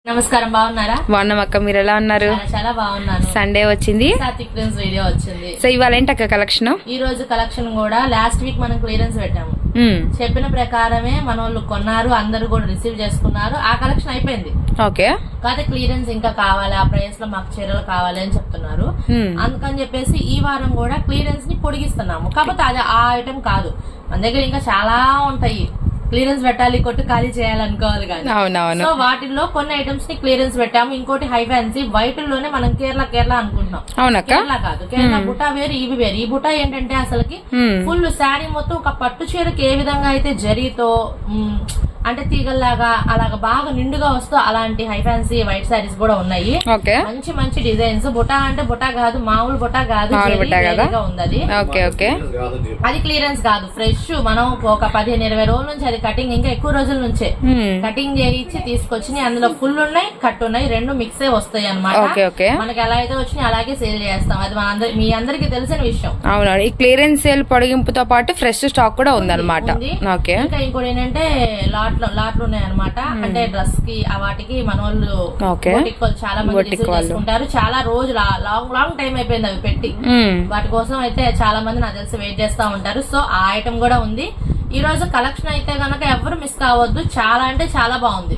నమస్కారం, బాగున్నారా? బాగున్నాం అక్క, మీరు ఎలా ఉన్నారు? చాలా బాగున్నాను. సండే వచ్చింది, సాత్విక్ ప్రిన్స్ వీడియో వచ్చింది. సో ఇవాళ ఏంటి అక్క కలెక్షన్? ఈ రోజు కలెక్షన్ కూడా లాస్ట్ వీక్ మనం క్లియరెన్స్ పెట్టాము. చెప్పిన ప్రకారమే మన వాళ్ళు కొన్నారు, అందరూ కూడా రిసీవ్ చేసుకున్నారు. ఆ కలెక్షన్ అయిపోయింది. ఓకే, కాకపోతే క్లియరెన్స్ ఇంకా కావాలి, ఆ ప్రైస్ లో మాకు చీరలు కావాలి అని చెప్తున్నారు. అందుకని చెప్పేసి ఈ వారం కూడా క్లియరెన్స్ ని పొడిగిస్తున్నాము. కాకపోతే అది ఆ ఐటమ్ కాదు, మన దగ్గర ఇంకా చాలా ఉంటాయి. క్లియరెన్స్ పెట్టాలి, కొట్టు ఖాళీ చేయాలనుకోవాలి కానీ. అవునవును. సో వాటిల్లో కొన్ని ఐటమ్స్ ని క్లియరెన్స్ పెట్టాము. ఇంకోటి హై ఫ్యాన్సీ వైట్ లోనే మనం కేరళ అనుకుంటున్నాం. అవునక్క, కేరళ కాదు, కేరళ బుటా వేరు, ఇవి వేరు. ఈ బుటా ఏంటంటే అసలుకి ఫుల్ శారీ మొత్తం ఒక పట్టు చీరకి ఏ విధంగా అయితే జరీతో అంటే తీగల్లాగా అలాగా బాగా నిండుగా వస్తూ అలాంటి హై ఫ్యాన్సీ వైట్ శారీస్ కూడా ఉన్నాయి. మంచి మంచి డిజైన్స్. బుటా అంటే బుటా కాదు, మామూలు బుటా కాదు, ఉంది అది. అది క్లియరెన్స్ కాదు, ఫ్రెష్. మనం ఒక 15-20 రోజుల నుంచి అది కటింగ్, ఇంకా ఎక్కువ రోజుల నుంచే కటింగ్ చేయించి తీసుకొచ్చి అందులో ఫుల్ ఉన్నాయి, కట్ ఉన్నాయి, రెండు మిక్స్ వస్తాయి అనమాట. మనకి ఎలా అయితే వచ్చినాయి అలాగే సేల్ చేస్తాం. అది మీ అందరికి తెలిసిన విషయం. అవును, ఈ క్లియరెన్స్ సేల్ పొడిగింపుతో పాటు ఫ్రెష్ స్టాక్ కూడా ఉందన్నమాట. ఇంకా ఇంకోటి ఏంటంటే లాట్లు ఉన్నాయన్నమాట. అంటే డ్రెస్ కి వాటికి మన వాళ్ళు చాలా మంది తీసుకుంటారు. చాలా రోజులు లాంగ్ టైం అయిపోయింది అవి పెట్టి. వాటి కోసం అయితే చాలా మంది నాకు తెలిసి వెయిట్ చేస్తా ఉంటారు. సో ఆ ఐటమ్ కూడా ఉంది. ఈ రోజు కలెక్షన్ అయితే గనక ఎవరు మిస్ కావద్దు, చాలా అంటే చాలా బాగుంది.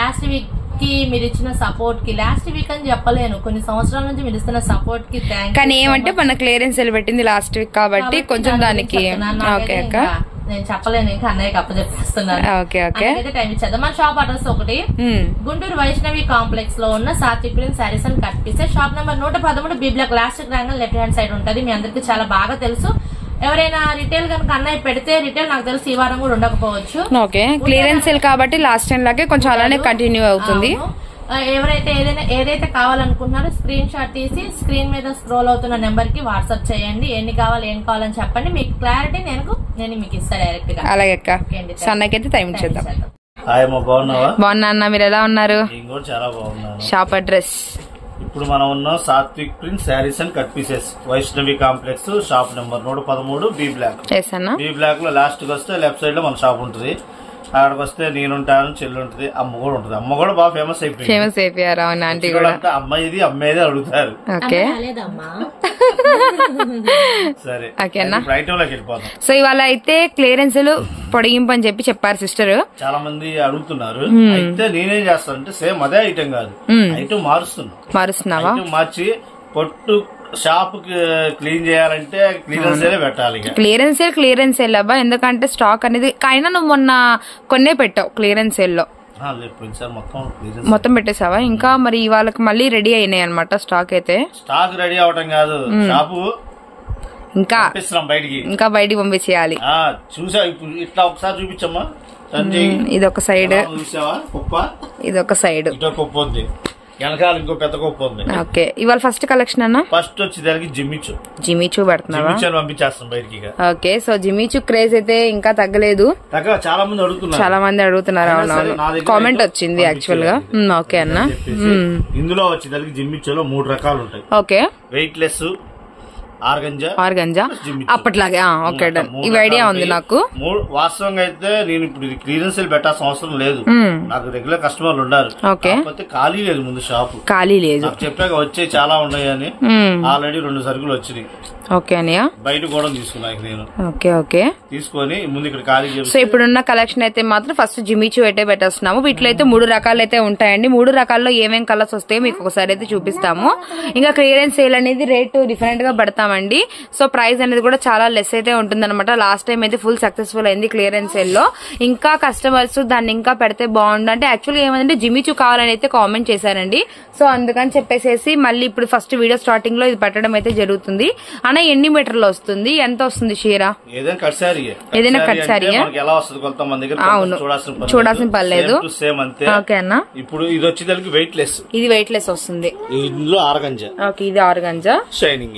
లాస్ట్ వీక్ కి మీరు ఇచ్చిన సపోర్ట్ కి, లాస్ట్ వీక్ అని చెప్పలేను, కొన్ని సంవత్సరాల నుంచి మీరు ఇస్తున్న సపోర్ట్ కి థ్యాంక్స్. కానీ ఏమంటే మన క్లియరెన్స్ సేల్ పెట్టింది లాస్ట్ వీక్ కాబట్టి కొంచెం దానికి నేను చెప్పలేను, ఇంకా అన్నయ్యకి అప్పచెప్పేస్తున్నాను. టైం ఇచ్చేద్దాం. మన షాప్ అడ్రస్ ఒకటి గుంటూరు వైష్ణవి కాంప్లెక్స్ లో ఉన్న Satvik prince saris and cut pieces. Shop number 113, B block last triangle left hand side ఉంటది. మీ అందరికి చాలా బాగా తెలుసు. ఎవరైనా రిటైల్ కనుక అన్నయ్య పెడితే రిటైల్ నాకు తెలిసి ఈ వారం కూడా ఉండకపోవచ్చు. క్లియరెన్స్ సేల్ కాబట్టి లాస్ట్ టైం లాగే కొంచెం అలానే కంటిన్యూ అవుతుంది. ఎవరైతే ఏదైతే కావాలనుకుంటున్నారో స్క్రీన్ షాట్ తీసి స్క్రీన్ మీద స్క్రోల్ అవుతున్న నెంబర్ కి వాట్సాప్ చేయండి. ఏం కావాలని చెప్పండి, మీకు క్లారిటీ నేను మీకు ఇస్తా డైరెక్ట్ గా. అలాగే అక్క, సన్నకైతే టైం ఇచ్చేద్దాం. బాగున్నా అన్న, మీరు ఎలా ఉన్నారు? చాలా బాగున్నాను. షాప్ అడ్రస్ ఇప్పుడు మనం ఉన్నాం Satvik prince saris and cut pieces, Vaishnavi complex, shop number 113, B block. B block లో లాస్ట్ కి వస్తే లెఫ్ట్ సైడ్ లో మన షాప్ ఉంటుంది. అక్కడికి వస్తే నేనుంటాను, చెల్లి ఉంటుంది, అమ్మ కూడా ఉంటుంది. అమ్మ కూడా బాగా ఫేమస్ అయిపోయారు. అవును, ఆంటీ కూడా అమ్మాయిది అమ్మాయిది అడుగుతారు. సరే, ఐటమ్ లోకి వెళ్ళిపోతాం. సో ఇవాళ అయితే క్లియరెన్స్ పొడిగింపు అని చెప్పి చెప్పారు సిస్టర్. చాలా మంది అడుగుతున్నారు. అయితే నేనేం చేస్తానంటే సేమ్ అదే ఐటమ్ కాదు, ఐటమ్ మారుస్తున్నావా? మార్చి పొట్టు షాప్ క్లీన్ చేయాలంటే క్లియరెన్స్ సేల్ పెట్టాలి. క్లియరెన్స్ సేల్ అబ్బా, ఎందుకంటే స్టాక్ అనేది అయినా నువ్వు మొన్న కొన్నే పెట్టావు క్లియరెన్స్ సేల్ లో. మొత్తం పెట్టేసావా? ఇంకా మరి వాళ్ళకి మళ్ళీ రెడీ అయినాయి అనమాట. స్టాక్ అయితే స్టాక్ రెడీ అవటం కాదు, షాపు ఇంకా బయటికి పంపించేయాలి. చూసా, ఇప్పుడు ఇట్లా ఒకసారి చూపించమ్మా. ఇదొక సైడ్, ఇదొక సైడ్, వెనకాల ఇంకో పెద్ద కుప్ప ఉంది. ఓకే, ఇవాళ ఫస్ట్ కలెక్షన్ అన్న. ఫస్ట్ వచ్చేదానికి జిమ్మిచూ పెడుతున్నావా? పంపించేస్తాం బయటికి. ఓకే, సో జిమ్మిచూ క్రేజ్ అయితే ఇంకా తగ్గలేదు. చాలా మంది అడుగుతున్నారు. అవునవును, కామెంట్ వచ్చింది యాక్చువల్ గా. ఓకే అన్న, ఇందులో వచ్చేదానికి జిమ్మిచూలో 3 రకాలు ఉంటాయి. ఓకే, వెయిట్ లెస్, ఆర్గంజా అప్పట్లాగే. ఓకే, ఇవి ఐడియా ఉంది నాకు. వాస్తవంగా అయితే నేను ఇప్పుడు క్లియరెన్స్ సేల్ పెట్టాల్సిన అవసరం లేదు, నాకు రెగ్యులర్ కస్టమర్లు ఉన్నారు. కాకపోతే ఖాళీ లేదు, ముందు షాప్ ఖాళీ లేదు. చెప్పాక వచ్చే చాలా ఉన్నాయని ఆల్రెడీ 2 సరుకులు వచ్చినాయి. ఓకే అన్నయ్య, బయట కూడా తీసుకున్నాను నేను. ఓకే తీసుకొని ముందు ఇక్కడ ఖాళీ. సో ఇప్పుడున్న కలెక్షన్ అయితే మాత్రం ఫస్ట్ జిమ్మిచూ అయితే పెట్టేస్తున్నాము. వీటిలో అయితే 3 రకాలు అయితే ఉంటాయండి. 3 రకాల్లో ఏమేం కలర్స్ వస్తాయో మీకు ఒకసారి అయితే చూపిస్తాము. ఇంకా క్లియరెన్స్ సేల్ అనేది రేటు డిఫరెంట్ గా పెడతామండి. సో ప్రైస్ అనేది కూడా చాలా లెస్ అయితే ఉంటుంది అనమాట. లాస్ట్ టైం అయితే ఫుల్ సక్సెస్ఫుల్ అయింది క్లియరెన్స్ సేల్ లో. ఇంకా కస్టమర్స్ దాన్ని ఇంకా పెడితే బాగుండు అంటే యాక్చువల్గా ఏమంటే జిమ్మిచూ కావాలని అయితే కామెంట్ చేశారండి. సో అందుకని చెప్పేసి మళ్ళీ ఇప్పుడు ఫస్ట్ వీడియో స్టార్టింగ్ లో ఇది పెట్టడం అయితే జరుగుతుంది. అన్న ఎన్ని మీటర్లు వస్తుంది, ఎంత వస్తుంది చీర? ఏదైనా కట్ సారీ అవును, చూడాల్సిన పర్లేదు. ఓకే అన్న, ఇప్పుడు ఇది వచ్చేదానికి వెయిట్ లెస్, ఇది వెయిట్ లెస్ వస్తుంది. ఇందులో ఆర్గంజా. ఓకే, ఇది ఆర్గంజా షైనింగ్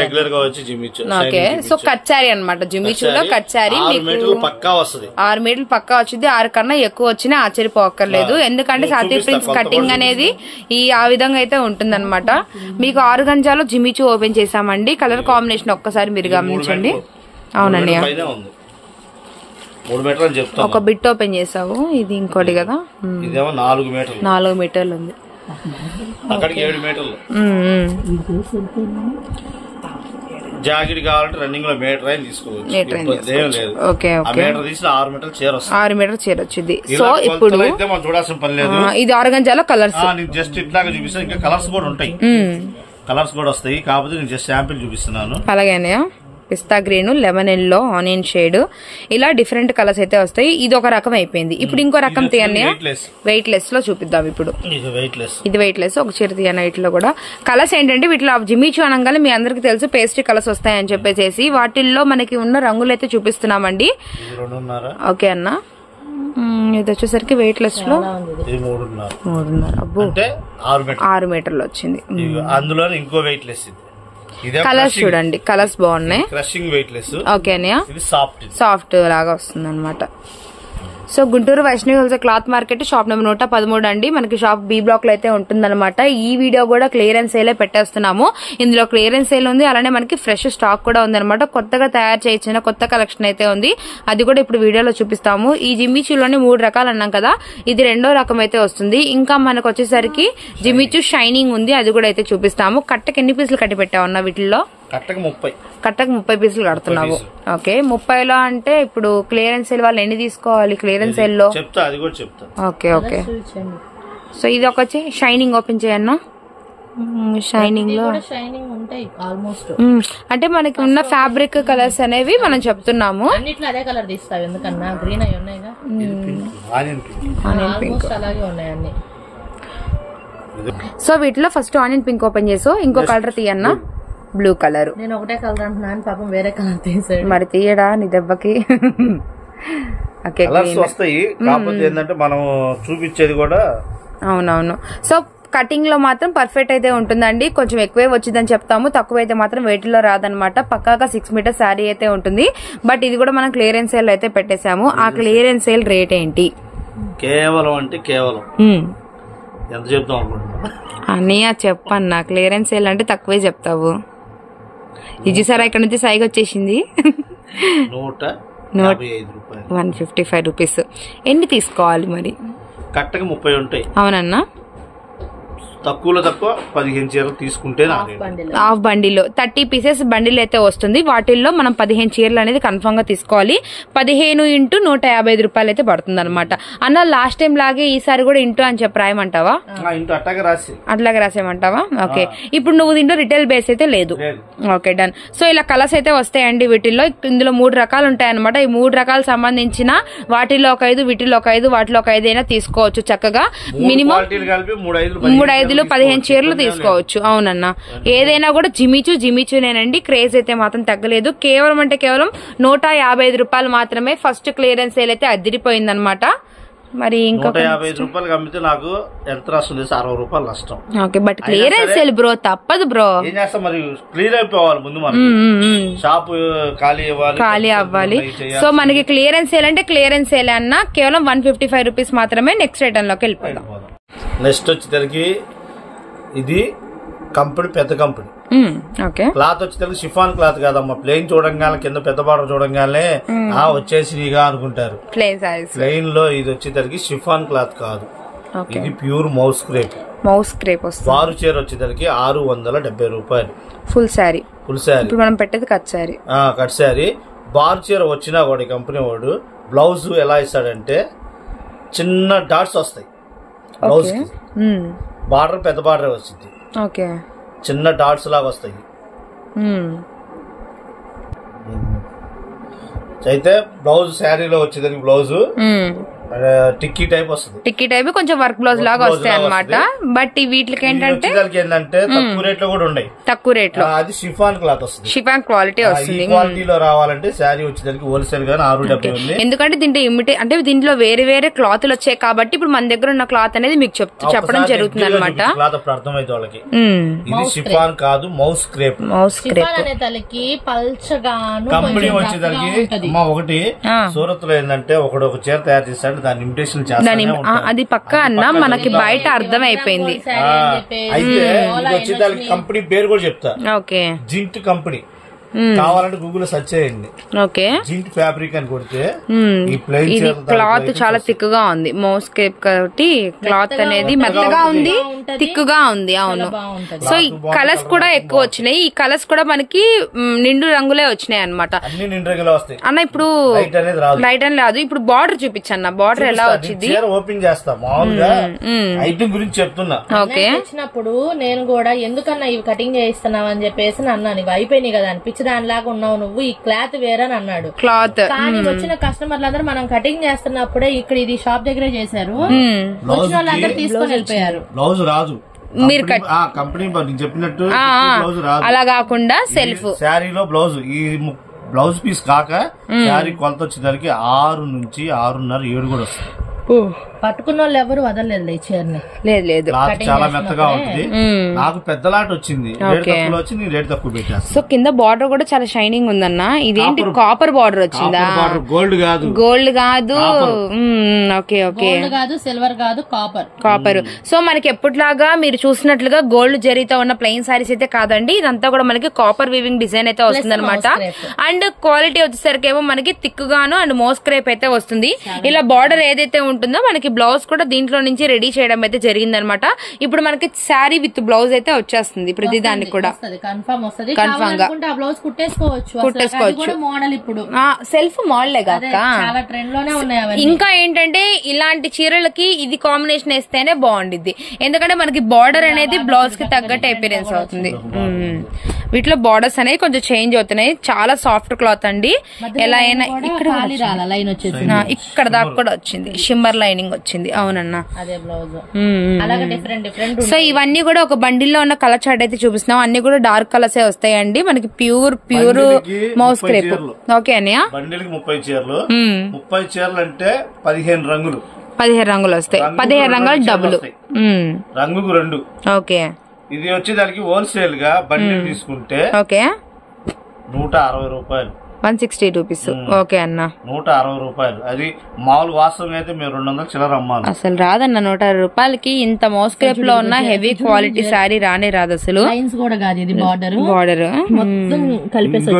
రెగ్యులర్ గా వచ్చి Jimmy Choo. Okay, so cut sorry అనమాట. జిమ్మిచూలో కట్ సారీ 6 మీటర్లు పక్కా వస్తుంది. 6 మీటర్లు పక్కా వచ్చింది. 6 కన్నా ఎక్కువ వచ్చినా ఆశ్చర్యపోక్కర్లేదు, ఎందుకంటే సాత్విక్ ప్రిన్స్ కటింగ్ అనేది ఆ విధంగా అయితే ఉంటుంది అనమాట. మీకు ఆర్గంజాలో జిమ్మిచూ ఓపెన్ చేసామండి. కలర్ కాంబినేషన్ ఒక్కసారి మీరు గమనించండి. అవునండి, 3 మీటర్లు అని చెప్తాను. ఒక బిట్ ఓపెన్ చేసావు, ఇది ఇంకోటి కదా, ఇదేమో 4 మీటర్లు. 4 మీటర్లు ఉంది, అక్కడికి 7 మీటర్లు. జాకెట్ కావాలంటే రన్నింగ్ లో మీటర్ అయినా తీసుకోవచ్చు. Okay okay. మీటర్ తీసి 6 మీటర్లు చీర వస్తుంది. 6 మీటర్లు చీర వచ్చింది. సో ఇప్పుడు మనం చూడాల్సిన పని లేదు. ఇది ఆర్గంజాలో కలర్స్ జస్ట్ ఇట్లాగా చూపిస్తాను. ఇంకా కలర్స్ కూడా ఉంటాయి, కలర్స్ కూడా వస్తాయి. కాకపోతే నేను జస్ట్ శాంపిల్ చూపిస్తున్నాను. అలాగే pista green, lemon yellow, onion shade, ఇలా డిఫరెంట్ కలర్స్ అయితే వస్తాయి. ఇది ఒక రకం అయిపోయింది. ఇప్పుడు ఇంకో రకం తీయన్నయ్య, వెయిట్ లెస్ లో చూపిద్దాం. ఇప్పుడు ఇది వెయిట్ లెస్, ఒక చీర తీయన్న. వీటిలో కూడా కలర్స్ ఏంటంటే, వీటిలో జిమ్మిచూ అనగానే మీ అందరికి తెలుసు పేస్ట్రీ కలర్స్ వస్తాయని చెప్పేసి వాటిల్లో మనకి ఉన్న రంగులు అయితే చూపిస్తున్నామండి. ఓకే అన్న, ఇది వచ్చేసరికి వెయిట్ లెస్ లో 3.5. అబ్బో, 6 మీటర్లు వచ్చింది. అందులో ఇంకో వెయిట్ లెస్ కలర్స్ చూడండి, కలర్స్ బాగున్నాయి. Crushing weight less. ఓకే అన్నయ్య, సాఫ్ట్ లాగా వస్తుంది అనమాట. So Guntur Vaishnavi wholesale cloth market, shop number 113 అండి. మనకి షాప్ బి బ్లాక్ లో అయితే ఉంటుందన్నమాట. ఈ వీడియో కూడా క్లియరెన్స్ సేల్ పెట్టేస్తున్నాము. ఇందులో క్లియరెన్స్ సేల్ ఉంది, అలానే మనకి ఫ్రెష్ స్టాక్ కూడా ఉందన్నమాట. కొత్తగా తయారు చేయించిన కొత్త కలెక్షన్ అయితే ఉంది, అది కూడా ఇప్పుడు వీడియోలో చూపిస్తాము. ఈ జిమ్మిచూలోని 3 రకాలు అన్నాం కదా, ఇది 2వ రకం అయితే వస్తుంది. ఇంకా మనకు వచ్చేసరికి జిమ్మిచూ షైనింగ్ ఉంది, అది కూడా అయితే చూపిస్తాము. కట్టకి ఎన్ని పీసులు కట్టి పెట్టామన్నా వీటిల్లో? కట్టకి 30 పీసులు కడుతున్నావు. ఓకే, 30లో అంటే ఇప్పుడు క్లియరెన్స్ సేల్ వాళ్ళు ఎన్ని తీసుకోవాలి క్లియరెన్స్ సేల్ లో? Okay okay. సో ఇది ఒక షైనింగ్ ఓపెన్ చేయన్నా. షైనింగ్ లో అంటే మనకి ఉన్న ఫ్యాబ్రిక్ కలర్స్ అనేవి మనం చెప్తున్నాము. అదే కలర్ తీస్తావు ఎందుకన్నా, గ్రీన్ అయి ఉన్నాయిగా, ఆనియన్ పింక్ అలాగే ఉన్నాయి అన్ని. సో వీటిలో ఫస్ట్ ఆనియన్ పింక్ ఓపెన్ చేసు, ఇంకో కలర్ తీయన్నా, బ్లూ కలర్. నేను ఒకటే కలర్ అంటున్నాను, పాపం వేరే కలర్ తీసాడు. మరి తీయడా నీ దెబ్బకి? కలర్స్ వస్తాయి, కాకపోతే ఏంటంటే మనం చూపించేది కూడా. అవునవును. సో కటింగ్ లో మాత్రం పర్ఫెక్ట్ అయితే ఉంటుందండి. కొంచెం ఎక్కువే వచ్చిందని చెప్తాము, తక్కువ అయితే మాత్రం వెయిట్లో రాదనమాట. పక్కాగా 6 మీటర్ శారీ అయితే ఉంటుంది. బట్ ఇది కూడా మనం క్లియరెన్స్ సేల్ అయితే పెట్టేశాము. ఆ క్లియరెన్స్ సేల్ రేట్ ఏంటి? కేవలం అంటే కేవలం ఎంత చెప్తాం అనుకుంటున్నా అన్నయ్య, చెప్పన్నా. క్లియరెన్స్ సేల్ అంటే తక్కువే చెప్తావు. ఇది సార్ ఇక్కడ నుంచి సైగా వచ్చేసింది. 155 రూపీస్. ఎన్ని తీసుకోవాలి మరి? కట్టకి 30 ఉంటాయి. అవునన్నా, తక్కువలో తక్కువ 15 చీరలు తీసుకుంటే హాఫ్ బండిలో 30 పీసెస్ బండిల్ అయితే వస్తుంది. వాటిల్లో మనం 15 చీరలు అనేది కన్ఫర్మ్ గా తీసుకోవాలి. 15 × 155 రూపాయలు అయితే పడుతుంది అనమాట. అన్న లాస్ట్ టైం లాగే ఈసారి కూడా ఇంటూ అని చెప్పి రాయమంటావా? అట్లాగే రాసేయమంటావా? ఓకే. ఇప్పుడు నువ్వు దీంట్లో రిటైల్ బేస్ అయితే లేదు. Okay, done. సో ఇలా కలర్స్ అయితే వస్తాయండి వీటిల్లో. ఇందులో 3 రకాలు ఉంటాయి అనమాట. ఈ 3 రకాలు సంబంధించిన వాటిలో ఒక 5, వీటిలో ఒక 5, వాటిలో ఒక 5 అయినా తీసుకోవచ్చు చక్కగా. మినిమం 3-5 15 చీరలు తీసుకోవచ్చు. అవునన్నా, ఏదైనా కూడా జిమ్మిచూనేనండి. క్రేజ్ అయితే మాత్రం తగ్గలేదు. కేవలం అంటే కేవలం 155 రూపాయలు మాత్రమే. ఫస్ట్ క్లియరెన్స్ సేల్ అయితే అదిరిపోయింది అనమాట. మరి ఇంకా 155 రూపాయలు అమ్మితే నాకు ఎంత వస్తుంది? 60 రూపాయలు నష్టం. Okay, but clearance sale bro, తప్పదు బ్రో. ఏం చేస్తాం మరి, క్లియర్ అయిపోవాలి ముందు, మనం షాప్ ఖాళీ అవ్వాలి. సో మనకి క్లియరెన్స్ సేల్ అంటే క్లియరెన్స్ సేల్ అన్న కేవలం 155 రూపీస్ మాత్రమే. నెక్స్ట్ ఐటమ్ లోకి వెళ్ళిపోదాం. నెక్స్ట్ వచ్చేసరికి ఇది కంపెనీ, పెద్ద కంపెనీ. క్లాత్ వచ్చేసరికి షిఫాన్ క్లాత్ కాదమ్మా. ప్లెయిన్ చూడంగానే, కింద పెద్ద బార్డర్ చూడంగానే వచ్చేసి నీగా అనుకుంటారు. ప్లెయిన్ లో ఇది వచ్చేసరికి షిఫాన్ క్లాత్ కాదు, ఇది ప్యూర్ మౌస్ క్రేప్. వారు చీర వచ్చేసరికి 670 రూపాయలు. ఫుల్ శారీ. మనం పెట్టేది cut sari. Cut sari. Bar చీర వచ్చినా కూడా ఈ కంపెనీ వాడు బ్లౌజ్ ఎలా ఇస్తాడంటే చిన్న డాట్స్ వస్తాయి బ్లౌజ్ కి. బార్డర్ పెద్ద బార్డర్ వచ్చింది, చిన్న డాట్స్ లాగా వస్తాయి. అయితే బ్లౌజ్ శారీలో వచ్చేదానికి బ్లౌజ్ టిక్కీ టైప్ వస్తుంది. టిక్కీ టైప్ కొంచెం వర్క్ బ్లౌజ్ లాగా వస్తాయి అనమాట. బట్ వీటికి ఏంటంటే తక్కువ రేట్ లో కూడా ఉన్నాయి. తక్కువ రేట్ లో అది షిఫాన్ క్లాత్ వస్తుంది. షిఫాన్ క్వాలిటీ వస్తుంది. క్వాలిటీలో రావాలంటే శారీ వచ్చేసరికి హోల్సేల్ గా 670 ఉంది. ఎందుకంటే దీంట్లో అంటే దీంట్లో వేరే వేరే క్లాత్లు వచ్చాయి కాబట్టి ఇప్పుడు మన దగ్గర ఉన్న క్లాత్ అనేది మీకు చెప్పడం జరుగుతుంది అనమాట. క్లాత్ అప్పుడు అర్థమైతే వాళ్ళకి ఇది షిఫాన్ కాదు, మౌస్ క్రేప్. కంపెనీ వచ్చేసరికి ఒకటి సూరత్ లో ఏంటంటే ఒక చీర తయారు చేస్తాడు, దాని ఇమిటేషన్ చేస్తాడు. అది పక్కా అన్న మనకి బయట అర్థం అయిపోయింది. అయితే వచ్చేదానికి కంపెనీ పేరు కూడా చెప్తా. జింట్ కంపెనీ. కావాలంటే గూగుల్ లో సెర్చ్ చేయండి. ఓకే, జింక్ ఫ్యాబ్రిక్ అని కొడితే ఈ ఇది క్లాత్ చాలా థిక్ గా ఉంది. మోస్కేప్ కాబట్టి క్లాత్ అనేది మెత్తగా ఉంది, థిక్ గా ఉంది. అవును. సో ఈ కలర్స్ కూడా ఎక్కువ వచ్చినాయి. ఈ కలర్స్ కూడా మనకి నిండు రంగులే వచ్చినాయి అన్నమాట. అన్న ఇప్పుడు లైట్ అని రాదు. ఇప్పుడు బార్డర్ చూపించన్న, బార్డర్ ఎలా వచ్చింది ఓపెన్ చేస్తా. మామూలుగా ఐటమ్ గురించి చెప్తున్నా. ఓకే, వచ్చినప్పుడు నేను కూడా ఎందుకన్నా ఇవి కటింగ్ చేయిస్తున్నావు అని చెప్పేసి అన్నాను. ఇవి అయిపోయినాయి కదా అనిపించి దానిలాగా ఉన్నావు నువ్వు, ఈ క్లాత్ వేరని అన్నాడు. క్లాత్ కానీ వచ్చిన కస్టమర్లందరూ మనం కటింగ్ చేస్తున్నప్పుడే ఇక్కడ ఇది షాప్ దగ్గరే చేశారు. వచ్చిన వాళ్ళందరూ తీసుకొని వెళ్ళిపోయారు. బ్లౌజ్ రాదు మీరు కంపెనీ చెప్పినట్టు అలా కాకుండా సెల్ఫ్ శారీలో బ్లౌజ్ ఈ బ్లౌజ్ పీస్ కాక శారీ కొలత వచ్చేసరికి 6 నుంచి 6:30, 7 కూడా వస్తుంది. పట్టుకున్న వాళ్ళు ఎవరు వదలలేదు ఈ చీరని. లేదు చాలా మెత్తగా ఉంటుంది. నాకు పెద్ద లాట్ వచ్చింది, రేట్ తక్కువ పెట్టాను. సో కింద బార్డర్ కూడా చాలా షైనింగ్ ఉందన్న. ఇదేంటి కాపర్ బార్డర్ వచ్చిందా? గోల్డ్ కాదు, గోల్డ్ కాదు. ఓకే ఓకే, గోల్డ్ కాదు, సిల్వర్ కాదు, కాపర్. సో మనకి ఎప్పటిలాగా మీరు చూసినట్లుగా గోల్డ్ జరీతో ఉన్న ప్లెయిన్ సారీస్ అయితే కాదండి. ఇదంతా కూడా మనకి కాపర్ వీవింగ్ డిజైన్ అయితే వస్తుంది అనమాట. అండ్ క్వాలిటీ వచ్చేసరికి ఏమో మనకి థిక్ గాను అండ్ మోస్క్రేప్ అయితే వస్తుంది. ఇలా బార్డర్ ఏదైతే ఉంటుందో మనకి బ్లౌజ్ కూడా దీంట్లో నుంచి రెడీ చేయడం అయితే జరిగిందనమాట. ఇప్పుడు మనకి శారీ విత్ బ్లౌజ్ అయితే వచ్చేస్తుంది ప్రతి దానికి కూడా. కన్ఫర్మ్ గా కుట్టేసుకోవచ్చు. మోడల్ ఇప్పుడు సెల్ఫ్ మోడలే కాక చాలా ట్రెండ్ లోనే ఉన్నాయి. ఇంకా ఏంటంటే ఇలాంటి చీరలకి ఇది కాంబినేషన్ వేస్తేనే బాగుండిద్ది. ఎందుకంటే మనకి బార్డర్ అనేది బ్లౌజ్ కి తగ్గట్టు అపిరెన్స్ అవుతుంది. వీటిలో బార్డర్స్ అనేవి కొంచెం చేంజ్ అవుతున్నాయి. చాలా సాఫ్ట్ క్లాత్ అండి. ఎలా అయినా ఇక్కడ దాకా కూడా వచ్చింది, షిమ్మర్ లైనింగ్ వచ్చింది. అవునన్నా. సో ఇవన్నీ కూడా ఒక బండిల్లో ఉన్న కలర్ చార్ట్ అయితే చూపిస్తున్నాం. అన్ని కూడా డార్క్ కలర్స్ వస్తాయండి మనకి. Pure moss crepe. ఓకే అన్నయ్య, బండిల్కి 30 చీరలు. 30 చీరలు అంటే 15 రంగులు. 15 రంగులు వస్తాయి. 15 రంగులు డబ్బులు, రంగుకు 2. ఓకే, ఇది వచ్చేదానికి హోల్సేల్ గా బండిల్ తీసుకుంటే ఓకే 160 రూపాయలు, 160 రూపీస్. ఓకే అన్న, 160 రూపాయలు. అది మామూలు వాస్తవం అయితే మేము 200 చిల్లర అమ్మాలి. అసలు రాదన్న 160 రూపాయలకి ఇంత మోస్క్రేప్ లో ఉన్న హెవీ క్వాలిటీ శారీ రానే రాదు అసలు. బార్డర్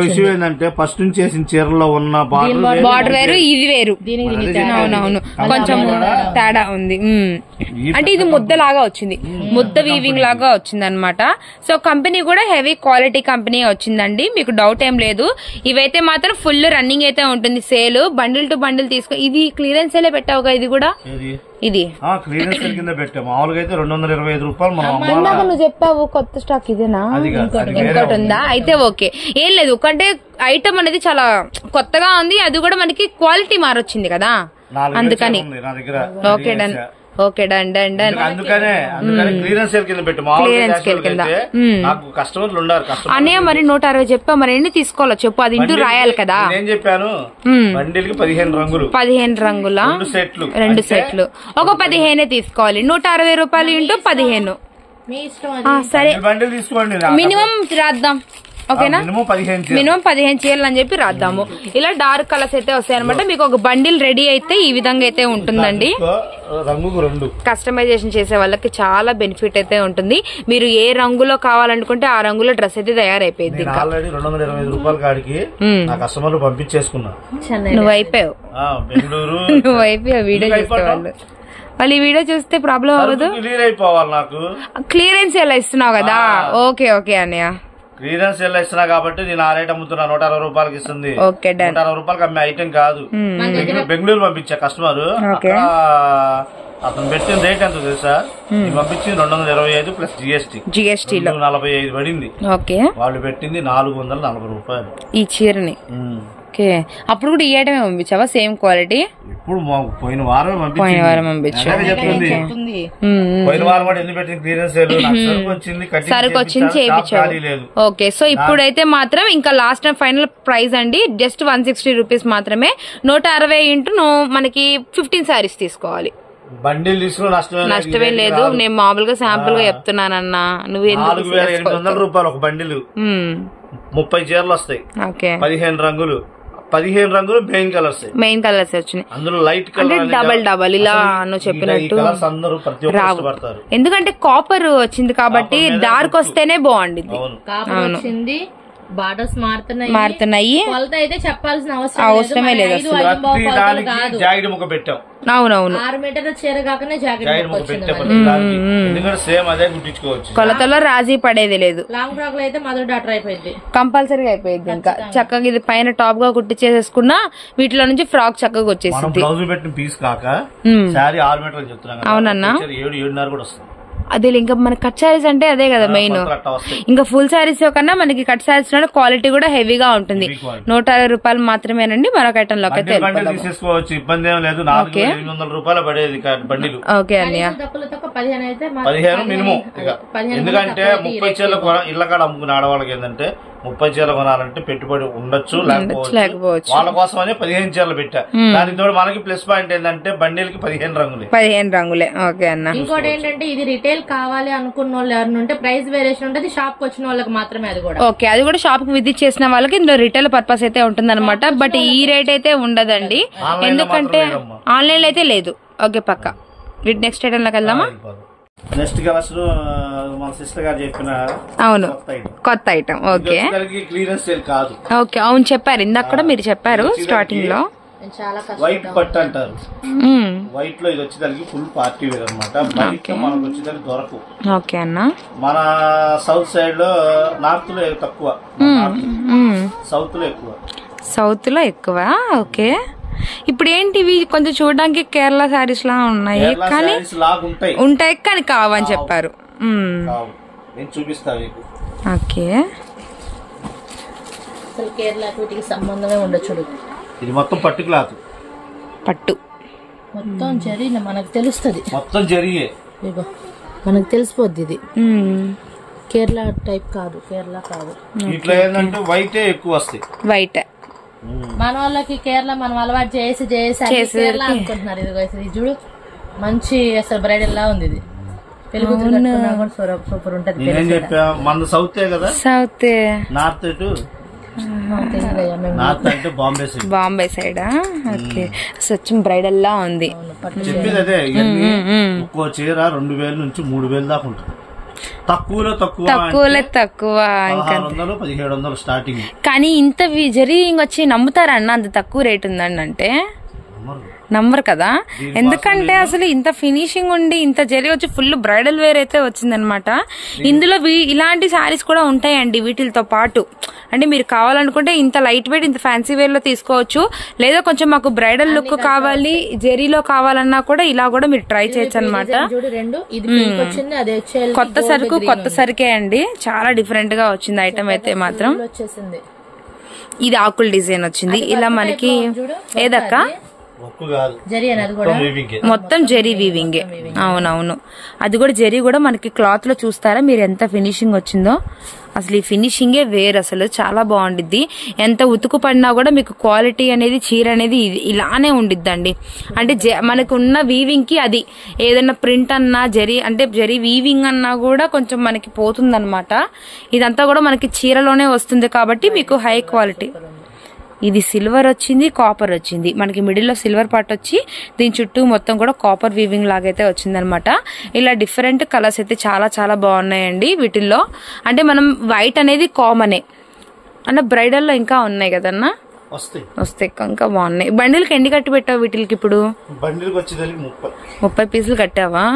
విషయం ఏంటంటే ఫస్ట్ నుంచి వేసిన చీరలో ఉన్న బార్డర్ వేరు, ఇది వేరు. అవునవును, కొంచెం తేడా ఉంది. అంటే ఇది ముద్ద లాగా వచ్చింది, ముద్ద వీవింగ్ లాగా వచ్చింది అనమాట. సో కంపెనీ కూడా హెవీ క్వాలిటీ కంపెనీ వచ్చిందండి, మీకు డౌట్ ఏం లేదు. ఇవైతే మాత్రం ఫుల్ రన్నింగ్ అయితే ఉంటుంది సేల్. బండిల్ టు బండిల్ తీసుకో. ఇది క్లియరెన్స్ సేలే పెట్టావుగా? ఇది కూడా ఇది క్లియరెన్స్ కింద పెట్టా. మామూలుగా అయితే 225 రూపాయలు. నువ్వు చెప్పావు కొత్త స్టాక్ ఇదేనా? ఇంకోటి ఉందా? అయితే ఓకే, ఏం లేదు. అంటే ఐటమ్ అనేది చాలా కొత్తగా ఉంది. అది కూడా మనకి క్వాలిటీ మారొచ్చింది కదా, అందుకని. Okay done, okay done done done. అందుకనే క్లియరెన్స్ సేల్ కింద పెట్టు. క్లియరెన్స్ సేల్ కింద కస్టమర్లు ఉన్నారు. అన్నయ్య మరి 160 చెప్పా, మరి ఎన్ని తీసుకోవాలో చెప్పు. అది ఇంటూ రాయాలి కదా. నేను చెప్పాను బండిల్కి 15 రంగులు. 15 రంగుల 2 సెట్లు. ఒక 15 తీసుకోవాలి. 160 రూపాయలు ఇంటూ 15. సరే, బండిల్ తీసుకోండి. మినిమం రాద్దాం. ఓకేనా, మినిమం 15 చీరలు అని చెప్పి రాద్దాము. ఇలా డార్క్ కలర్స్ అయితే వస్తాయి అనమాట. మీకు ఒక బండిల్ రెడీ అయితే ఈ విధంగా అయితే ఉంటుందండి. కస్టమైజేషన్ చేసే వాళ్ళకి చాలా బెనిఫిట్ అయితే ఉంటుంది. మీరు ఏ రంగులో కావాలనుకుంటే ఆ రంగులో డ్రెస్ అయితే తయారైపోయింది. నువ్వు అయిపోయావు వీడియో చూసేవాళ్ళు. వాళ్ళు ఈ వీడియో చూస్తే ప్రాబ్లం అవ్వదు. క్లియరెన్స్ ఎలా ఇస్తున్నావు కదా. ఓకే ఓకే అన్నయ్య, క్లియరెన్స్ సెల్ ఇస్తున్నా కాబట్టి నేను ఆ రేట్ అమ్ముతున్నా. 160 రూపాయలకి ఇస్తుంది. 160 రూపాయలకి అమ్మే ఐటమ్ కాదు. బెంగళూరు పంపించా కస్టమర్. అతను పెట్టిన రేట్ ఎంత తెలుసా? పంపించింది 225 ప్లస్ జిఎస్టీ 45 పడింది. వాళ్ళు పెట్టింది 440 రూపాయలు ఈ చీరని. అప్పుడు కూడా ఈ ఐటమే పంపించావా? Same quality. ఇప్పుడు పోయిన వారం పంపించు. పోయిన వారం కూడా ఎందుకు పెట్టింది క్లియరెన్స్ సేల్? సరుకు వచ్చింది చేయించాడు. ఓకే, సో ఇప్పుడైతే మాత్రం ఇంకా లాస్ట్ అండ్ ఫైనల్ ప్రైస్ అండి. జస్ట్ 160 రూపీస్ మాత్రమే. 160 ఇంటూ మనకి 15 సారీస్ తీసుకోవాలి. బండిల్ తీసుకుని నష్టమే లేదు. నేను మామూలుగా శాంపుల్ గా చెప్తున్నానన్నా. నువ్వు 4800 రూపాయలు ఒక బండిల్. 30 చీరలు వస్తాయి. 15 రంగులు. 15 రంగులు మెయిన్ కలర్స్ వచ్చినాయి. అందులో లైట్ కలర్ డబల్ ఇలా నువ్వు చెప్పినట్టు రావు. ఎందుకంటే కాపర్ వచ్చింది కాబట్టి డార్క్ వస్తేనే బాగుంది. బార్డర్స్ మారుతున్నాయి. కొలత అయితే చెప్పాల్సిన అవసరమే లేదు. జాకెట్ ముక్క పెట్టాం. అవునవును 6 మీటర్ల చీర కాకనే జాకెట్ ముక్క వచ్చింది. సేమ్ అదే కుట్టించుకోవచ్చు. కొలతలో రాజీ పడేది లేదు. లాంగ్ ఫ్రాక్ లో అయితే మదర్ డాటర్ అయిపోయింది, కంపల్సరీగా అయిపోయింది. ఇంకా చక్కగా ఇది పైన టాప్ గా కుట్టించేసుకున్నా వీటిలో నుంచి ఫ్రాక్ చక్కగా వచ్చేసింది. బ్లౌజ్ పెట్టిన పీస్ కాక శారీ 6 మీటర్లు చెప్తున్నాం. అవునన్నా 7-7.5 కూడా వస్తుంది. అదే ఇంకా మన కట్ శారీస్ అంటే అదే కదా మెయిన్. ఇంకా ఫుల్ శారీస్ కన్నా మనకి కట్ శారీస్ లో క్వాలిటీ కూడా హెవీగా ఉంటుంది. 160 రూపాయలు మాత్రమేనండి. మరొక ఐటమ్ లోకి అయితే తీసేసుకోవచ్చు, ఇబ్బంది ఏం లేదు. 400 రూపాయలు పడేది బండిలు. ఓకే అన్నయ్య 15 మినిమం. ఎందుకంటే 30 చీరలు ఇళ్ల కాడ అమ్ముకునే ఆడవాళ్ళకి ఏంటంటే 30 చీరలు కొనాలంటే పెట్టుబడి ఉండొచ్చు లేకపోవచ్చు. వాళ్ళ కోసమని 15 చీరలు పెట్టా. దానికి తోడు మనకి ప్లస్ పాయింట్ ఏంటంటే బండిలకి 15 రంగులే. ఓకే అన్న. ఇంకోటి ఏంటంటే ఇది రిటైల్ కావాలి అనుకున్న వాళ్ళు ఎవరిని ఉంటే ప్రైస్ వేరియేషన్ ఉంటుంది, షాప్ కి వచ్చిన వాళ్ళకి మాత్రమే. అది కూడా ఓకే, అది కూడా షాప్ కి విజిట్ చేసిన వాళ్ళకి ఇందులో రిటైల్ పర్పస్ అయితే ఉంటుంది అనమాట. బట్ ఈ రేట్ అయితే ఉండదండి, ఎందుకంటే ఆన్లైన్ లో అయితే లేదు. ఓకే పక్క నెక్స్ట్ ఐటమ్ లోకి వెళ్దామా? నెక్స్ట్ కలర్స్ మన సిస్టర్ గారు చెప్పిన అవును కొత్త ఐటమ్. ఓకే క్లియరెన్స్ సేల్ కాదు. ఓకే అవును చెప్పారు ఇందాక కూడా మీరు చెప్పారు స్టార్టింగ్ లో. వైట్ పట్టు అంటారు. వైట్ లో ఇది వచ్చేదానికి ఫుల్ పార్టీ వేర్ అనమాట. బయట మనకు వచ్చేదానికి దొరకు. ఓకే అన్న. మన సౌత్ సైడ్ లో నార్త్ లో తక్కువ, సౌత్ లో ఎక్కువ. సౌత్ లో ఎక్కువ. ఓకే ఇప్పుడు ఏంటివి కొంచెం చూడడానికి కేరళ శారీస్ లా ఉన్నాయి కానీ ఉంటాయి కానీ కావని చెప్పారు. చూపిస్తాను. ఓకే కేరళ వీటికి సంబంధమే ఉండొచ్చు. ఇది మొత్తం పట్టు క్లాత్. పట్టు మొత్తం జరిగిన మనకు తెలుస్తుంది. మొత్తం జరిగే మనకు తెలిసిపోద్ది. ఇది కేరళ టైప్ కాదు, కేరళ కాదు. ఇట్లా ఏంటంటే వైట్ ఎక్కువ వస్తాయి. వైట్ మన వాళ్ళకి కేరళ మనం అలవాటు చేసి కేరళ అనుకుంటున్నారు. ఇది చూడు మంచి అసలు బ్రైడల్ లా ఉంది. ఇది తెలుగు సూపర్ ఉంటది. మన సౌత్ కదా, south north Bombay side. Okay స్వచ్ఛం బ్రైడల్ లా ఉంది. చెప్పేది అదే, ఒక్కో చీర 2000 నుంచి 3000 దాకా ఉంటుంది. తక్కువలో తక్కువ 1700 స్టార్టింగ్. కానీ ఇంత జరిగి వచ్చి నమ్ముతారన్న అంత తక్కువ రేట్ ఉందండి అంటే నంబర్ కదా. ఎందుకంటే అసలు ఇంత ఫినిషింగ్ ఉండి ఇంత జరిగి వచ్చి ఫుల్ బ్రైడల్ వేర్ అయితే వచ్చిందనమాట. ఇందులో ఇలాంటి శారీస్ కూడా ఉంటాయండి వీటితో పాటు. అంటే మీరు కావాలనుకుంటే ఇంత లైట్ వెయిట్ ఇంత ఫ్యాన్సీ వేర్ లో తీసుకోవచ్చు, లేదా కొంచెం మాకు బ్రైడల్ లుక్ కావాలి జెరీలో కావాలన్నా కూడా ఇలా కూడా మీరు ట్రై చేయొచ్చు అనమాట. కొత్త సరుకే అండి, చాలా డిఫరెంట్ గా వచ్చింది ఐటమ్ అయితే మాత్రం. ఇది ఆకుల్ డిజైన్ వచ్చింది ఇలా మనకి. ఏదక్క మొత్తం జెరీ వీవింగ్. అవునవును అది కూడా జెరీ కూడా మనకి క్లాత్ లో చూస్తారా మీరు ఎంత ఫినిషింగ్ వచ్చిందో. అసలు ఈ ఫినిషింగే వేరు, అసలు చాలా బాగుండిద్ది. ఎంత ఉతుకు పడినా కూడా మీకు క్వాలిటీ అనేది చీర అనేది ఇలానే ఉండిద్దండి. అంటే మనకు ఉన్న వీవింగ్ కి అది ఏదైనా ప్రింట్ అన్నా జరీ అంటే జరీ వీవింగ్ అన్నా కూడా కొంచెం మనకి పోతుందన్నమాట. ఇదంతా కూడా మనకి చీరలోనే వస్తుంది కాబట్టి మీకు హై క్వాలిటీ. ఇది సిల్వర్ వచ్చింది, కాపర్ వచ్చింది. మనకి మిడిల్ లో సిల్వర్ పార్ట్ వచ్చి దీని చుట్టూ మొత్తం కూడా కాపర్ వీవింగ్ లాగైతే వచ్చిందనమాట. ఇలా డిఫరెంట్ కలర్స్ అయితే చాలా చాలా బాగున్నాయండి వీటిల్లో. అంటే మనం వైట్ అనేది కామనే అంటే బ్రైడల్ లో ఇంకా ఉన్నాయి కదన్నా, వస్తాయి ఇంకా బాగున్నాయి. బండిల్కి ఎన్ని కట్టి పెట్టావు వీటికి? ఇప్పుడు 30 పీసులు కట్టావా?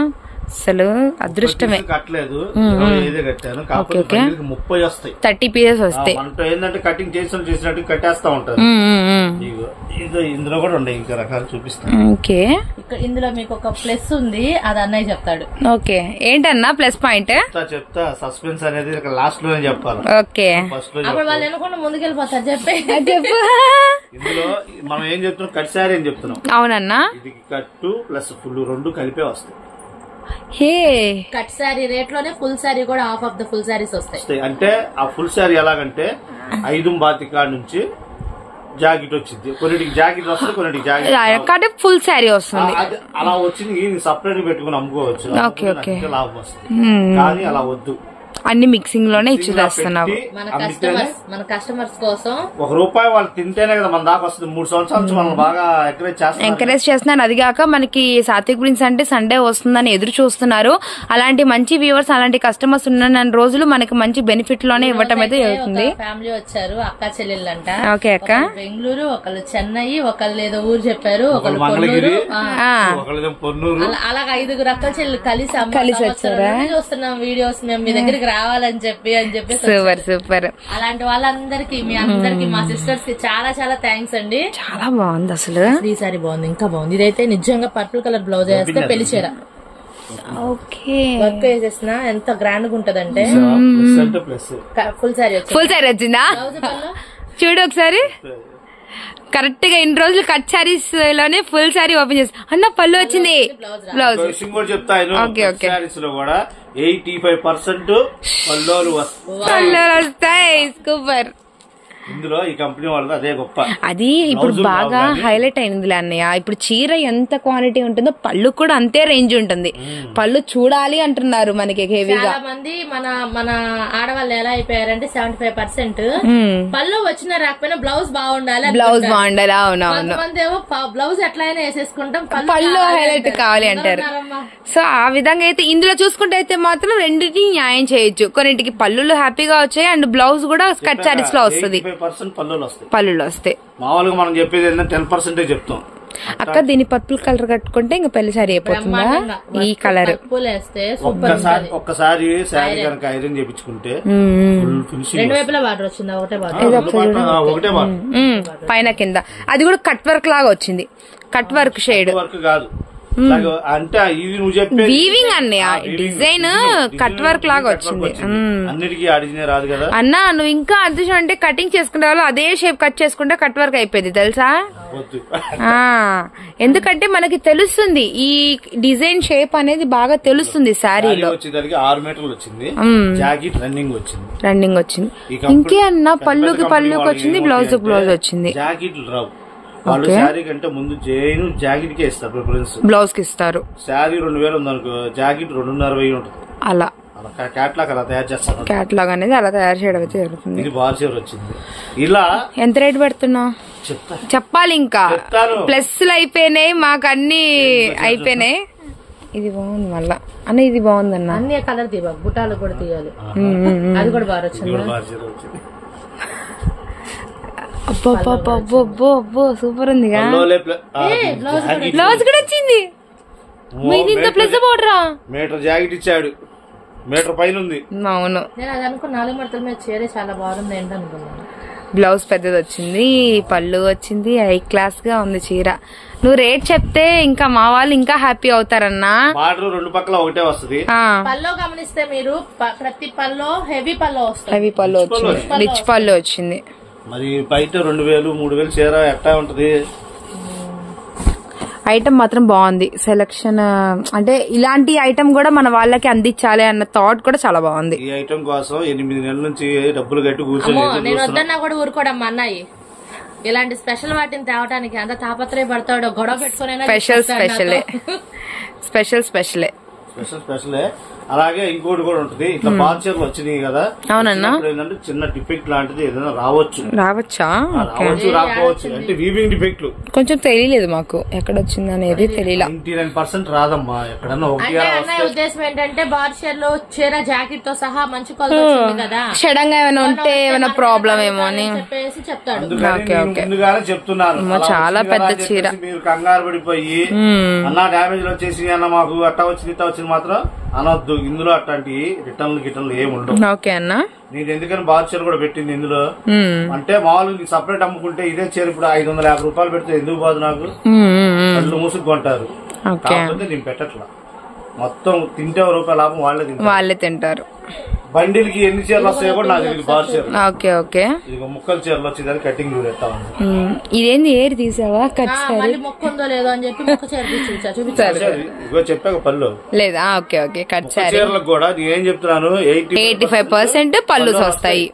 అసలు అదృష్టమే. కట్టలేదు, 30 పీసెస్ వస్తాయి. ఏంటంటే కటింగ్ చేసినట్టు కట్టేస్తా ఉంటారు. ఇందులో కూడా ఉన్నాయి ఇంకా రకాలు చూపిస్తాను. ఓకే ఇందులో మీకు ఒక ప్లస్ ఉంది, అది అన్నయ్య చెప్తాడు. ఓకే ఏంటన్నా ప్లస్ పాయింట్? చెప్తా, సస్పెన్స్ అనేది లాస్ట్ లోనే చెప్పాలి. ఓకే అప్పుడు వాళ్ళు అనుకుంటే ముందుకెళ్ళిపోతారు. చెప్పు. ఇందులో మనం ఏం చెప్తున్నాం, కట్ శారీ అని చెప్తున్నాం. అవునన్నా, ఇది కట్టు ప్లస్ ఫుల్ రెండు కలిపే వస్తాయి. కట్ శారీ రేట్ లోనే ఫుల్ శారీ కూడా half of the full saris వస్తాయి. అంటే ఆ ఫుల్ శారీ ఎలాగంటే 5 నుంచి జాకెట్ వచ్చింది, కొన్నిటికి జాకెట్ వస్తుంది, కొన్నిటికి జాకెట్ ఫుల్ శారీ వస్తుంది. అలా వచ్చింది సపరేట్ పెట్టుకుని అమ్ముకోవచ్చు, లాభం వస్తుంది. కానీ అలా వద్దు. అన్ని మిక్సింగ్ లోనే ఇచ్చేస్తున్నావు. మన కస్టమర్స్ కోసం ₹1 వాళ్ళు తింటేనే కదా మన దాకా వస్తుంది. 3 సంవత్సరాల నుంచి మనం బాగా ఎంకరేజ్ చేస్తున్నారు. అది కాక మనకి సాత్విక్ ప్రిన్స్ అంటే సండే వస్తుందని ఎదురు చూస్తున్నారు. అలాంటి మంచి వ్యూవర్స్, అలాంటి కస్టమర్స్ ఉన్న రోజులు మనకి మంచి బెనిఫిట్ లోనే ఇవ్వటం అయితే జరుగుతుంది. ఫ్యామిలీ వచ్చారు, అక్క చెల్లెళ్ళంట. ఓకే అక్క. బెంగళూరు, ఒకళ్ళు చెన్నై, ఒకళ్ళు ఏదో ఊరు చెప్పారు, ఒకళ్ళు పొన్నూరు, అలాగ 5 అక్క చెల్లెలు కలిసి వచ్చారా? చూస్తున్నాం వీడియోస్ మేము మీ దగ్గరికి రావాలని చెప్పి సూపర్ సూపర్. అలాంటి వాళ్ళందరికి, మీ అందరికి, మా సిస్టర్స్ కి చాలా చాలా థ్యాంక్స్ అండి. చాలా బాగుంది అసలు. ఈ సారీ బాగుంది, ఇంకా బాగుంది. ఇదైతే నిజంగా పర్పుల్ కలర్ బ్లౌజ్ వేస్తే పెళ్లి చీర వర్క్ వేసేసిన ఎంత గ్రాండ్ గా ఉంటదంటే ఫుల్ సారీ వచ్చిందా చూడు ఒకసారి. కరెక్ట్ గా ఇన్ని రోజులు కట్ సారీస్ లోనే ఫుల్ సారీ ఓపెన్ చేసి అన్న పళ్ళు వచ్చింది. Blouse okay okay. 85% పళ్ళు వస్తాయి. సూపర్. ఇందులో ఈ కంపెనీ వాళ్ళది అదే గొప్ప. అది ఇప్పుడు బాగా హైలైట్ అయిందిలే అన్నయ్య. ఇప్పుడు చీర ఎంత క్వాలిటీ ఉంటుందో పళ్ళు కూడా అంతే రేంజ్ ఉంటుంది. పళ్ళు చూడాలి అంటున్నారు మనకి హెవీగా. చాలా మంది మన ఆడవాళ్ళు ఎలా అయిపోయారంటే 75% పళ్ళు వచ్చినా రాకపోయినా బ్లౌజ్ బాగుండాలి. అవునవును. ఏమో బ్లౌజ్ ఎట్లయినా వేసేసుకుంటాం, పళ్ళు హైలైట్ కావాలి అంటారు. సో ఆ విధంగా అయితే ఇందులో చూసుకుంటే అయితే మాత్రం రెండింటిని న్యాయం చేయొచ్చు. కొన్నింటికి పళ్ళులు హ్యాపీగా వచ్చాయి అండ్ బ్లౌజ్ కూడా కట్ సారీస్ లో వస్తుంది. పళ్ళులో వస్తాయి. మామూలుగా మనం చెప్పేది 10% చెప్తాం. అక్క దీని పర్పుల్ కలర్ కట్టుకుంటే ఇంకా పెళ్లి సారీ అయిపోతుందా? ఈ కలర్ ఒక్కసారి సారీ కనుక ఐరన్ చేయించుకుంటే ఒకటే పైన కింద అది కూడా కట్ వర్క్ లాగా వచ్చింది. కట్ వర్క్ షేడ్ వర్క్ కాదు అంటే ఇది నువ్వు చెప్పే వీవింగ్ అన్నయ్య. డిజైన్ కట్ వర్క్ లాగా వచ్చింది. అన్నిటికీ అడిగినే రాదు కదా అన్నా. నువ్వు ఇంకా అదృష్టం అంటే కటింగ్ చేసుకునే వాళ్ళు అదే షేప్ కట్ చేసుకుంటే కట్ వర్క్ అయిపోయింది తెలుసా. ఎందుకంటే మనకి తెలుస్తుంది ఈ డిజైన్ షేప్ అనేది బాగా తెలుస్తుంది శారీలో. 6 మీటర్లు వచ్చింది. జాకెట్ రన్నింగ్ వచ్చింది. ఇంకే అన్నా పళ్ళుకి వచ్చింది, బ్లౌజ్ వచ్చింది. జాకెట్ రావు. వాళ్ళు శారీ కంటే ముందు జాకెట్ కే ఇస్తారు ప్రిఫరెన్స్, బ్లౌజ్ కి ఇస్తారు. శారీ 2000 ఉందనుకో, జాకెట్ 2,500 ఉంటుంది. అలా క్యాట్లాగ్ అలా తయారు చేస్తారు. క్యాట్లాగ్ అనేది అలా తయారు చేయడం అయితే జరుగుతుంది. ఇది బార్ చీర వచ్చింది. ఇలా ఎంత రేట్ పెడుతున్నావు చెప్పాలి. ఇంకా ప్లస్లు అయిపోయినాయి, మాకు అన్ని అయిపోయినాయి. ఇది బాగుంది మళ్ళా అన్న. ఇది బాగుంది అన్న. అన్ని కలర్ తీయ, బుట్టాలు కూడా తీయాలి. అది కూడా బాగా వచ్చింది. అబ్బో సూపర్ ఉందిగా. బ్లౌజ్ కూడా వచ్చింది. ఇంత ప్లస్ బోర్డరా. మీటర్ జాకెట్ ఇచ్చాడు, మీటర్ పైన ఉంది. అవును. నేను అది అనుకున్న 4 మడతల మీద చీర చాలా బాగుంది ఏంటి అనుకున్నాను. బ్లౌజ్ పెద్దది వచ్చింది, పళ్ళు వచ్చింది, హై క్లాస్ గా ఉంది చీర. నువ్వు రేట్ చెప్తే ఇంకా మా వాళ్ళు ఇంకా హ్యాపీ అవుతారన్నా. బార్డర్ 2 పక్కల ఒకటే వస్తుంది. పళ్ళు గమనిస్తే మీరు ప్రతి పళ్ళు హెవీ పళ్ళు వస్తుంది. హెవీ పళ్ళు వచ్చింది, రిచ్ పళ్ళు వచ్చింది. మరి బయట 2,000 3,000 చీర ఎట్టా ఉంటది. ఐటమ్ మాత్రం బాగుంది. సెలక్షన్ అంటే ఇలాంటి ఐటమ్ కూడా మన వాళ్ళకి అందించాలి అన్న థాట్ కూడా చాలా బాగుంది. ఈ ఐటమ్ కోసం 8 నెలల నుంచి డబ్బులు కట్టి కూర్చొని నేను వద్దన్నా కూడా ఊరుకోవడం అన్నాయి. ఇలాంటి స్పెషల్ వాటిని తేవడానికి అంత తాపత్రయపడతాడు, గొడవ పెట్టుకునే స్పెషలే. అలాగే ఇంకోటి కూడా ఉంటుంది. ఇట్లా పార్చర్లు వచ్చినాయి కదా. అవునన్నా. ఏంటంటే చిన్న డిఫెక్ట్ లాంటిది ఏదైనా రావచ్చా రాకపోవచ్చు. అంటే వీవింగ్ డిఫెక్ట్లు కొంచెం తెలియలేదు మాకు, ఎక్కడ వచ్చింది అనేది తెలియదు. 99% రాదమ్మా. ఎక్కడన్నా ఉద్దేశం ఏంటంటే బార్చర్ లో చీర జాకెట్ తో సహా మంచి కొలత వచ్చింది కదా, షడంగా ఏమైనా ఉంటే ఏమైనా ప్రాబ్లం ఏమో అని చెప్పేసి చెప్తాడు. ముందుగానే చెప్తున్నాను. చాలా పెద్ద చీర. మీరు కంగారు పడిపోయి అన్న డ్యామేజ్ వచ్చేసి అన్న మాకు అట్టా వచ్చింది ఇట్టా వచ్చింది మాత్రం అనొద్దు. ఇందులో అట్లాంటి రిటర్న్లు ఏమి ఉండవు. ఓకే అన్న. నేను ఎందుకని బార్ చీర కూడా పెట్టింది ఇందులో అంటే మామూలుగా సపరేట్ అమ్ముకుంటే ఇదే చీర ఇప్పుడు 550 రూపాయలు పెడితే ఎందుకు పోదు నాకు, కళ్ళు మూసుకుంటారు. కాకపోతే నేను పెట్టట్లా. మొత్తం తింటే ₹1 లాభం వాళ్ళే తింటారు. బండిల్ కి ఎన్ని చీరలు వస్తాయో కూడా నాకు తెలియదు. బార్ చీర ఓకే ఇక ముక్కలు చీరలు వచ్చేదాన్ని కటింగ్ చూడేస్తా ఉంది. ఇదేంది ఏరి తీసావా? మొక్క ఉందో లేదో అని చెప్పి మొక్క చీర చూపించారు. ఇగో చెప్పాక పళ్ళు లేదా. ఓకే కట్ చీరలకు కూడా నేను చెప్తున్నాను 85% పళ్ళు వస్తాయి.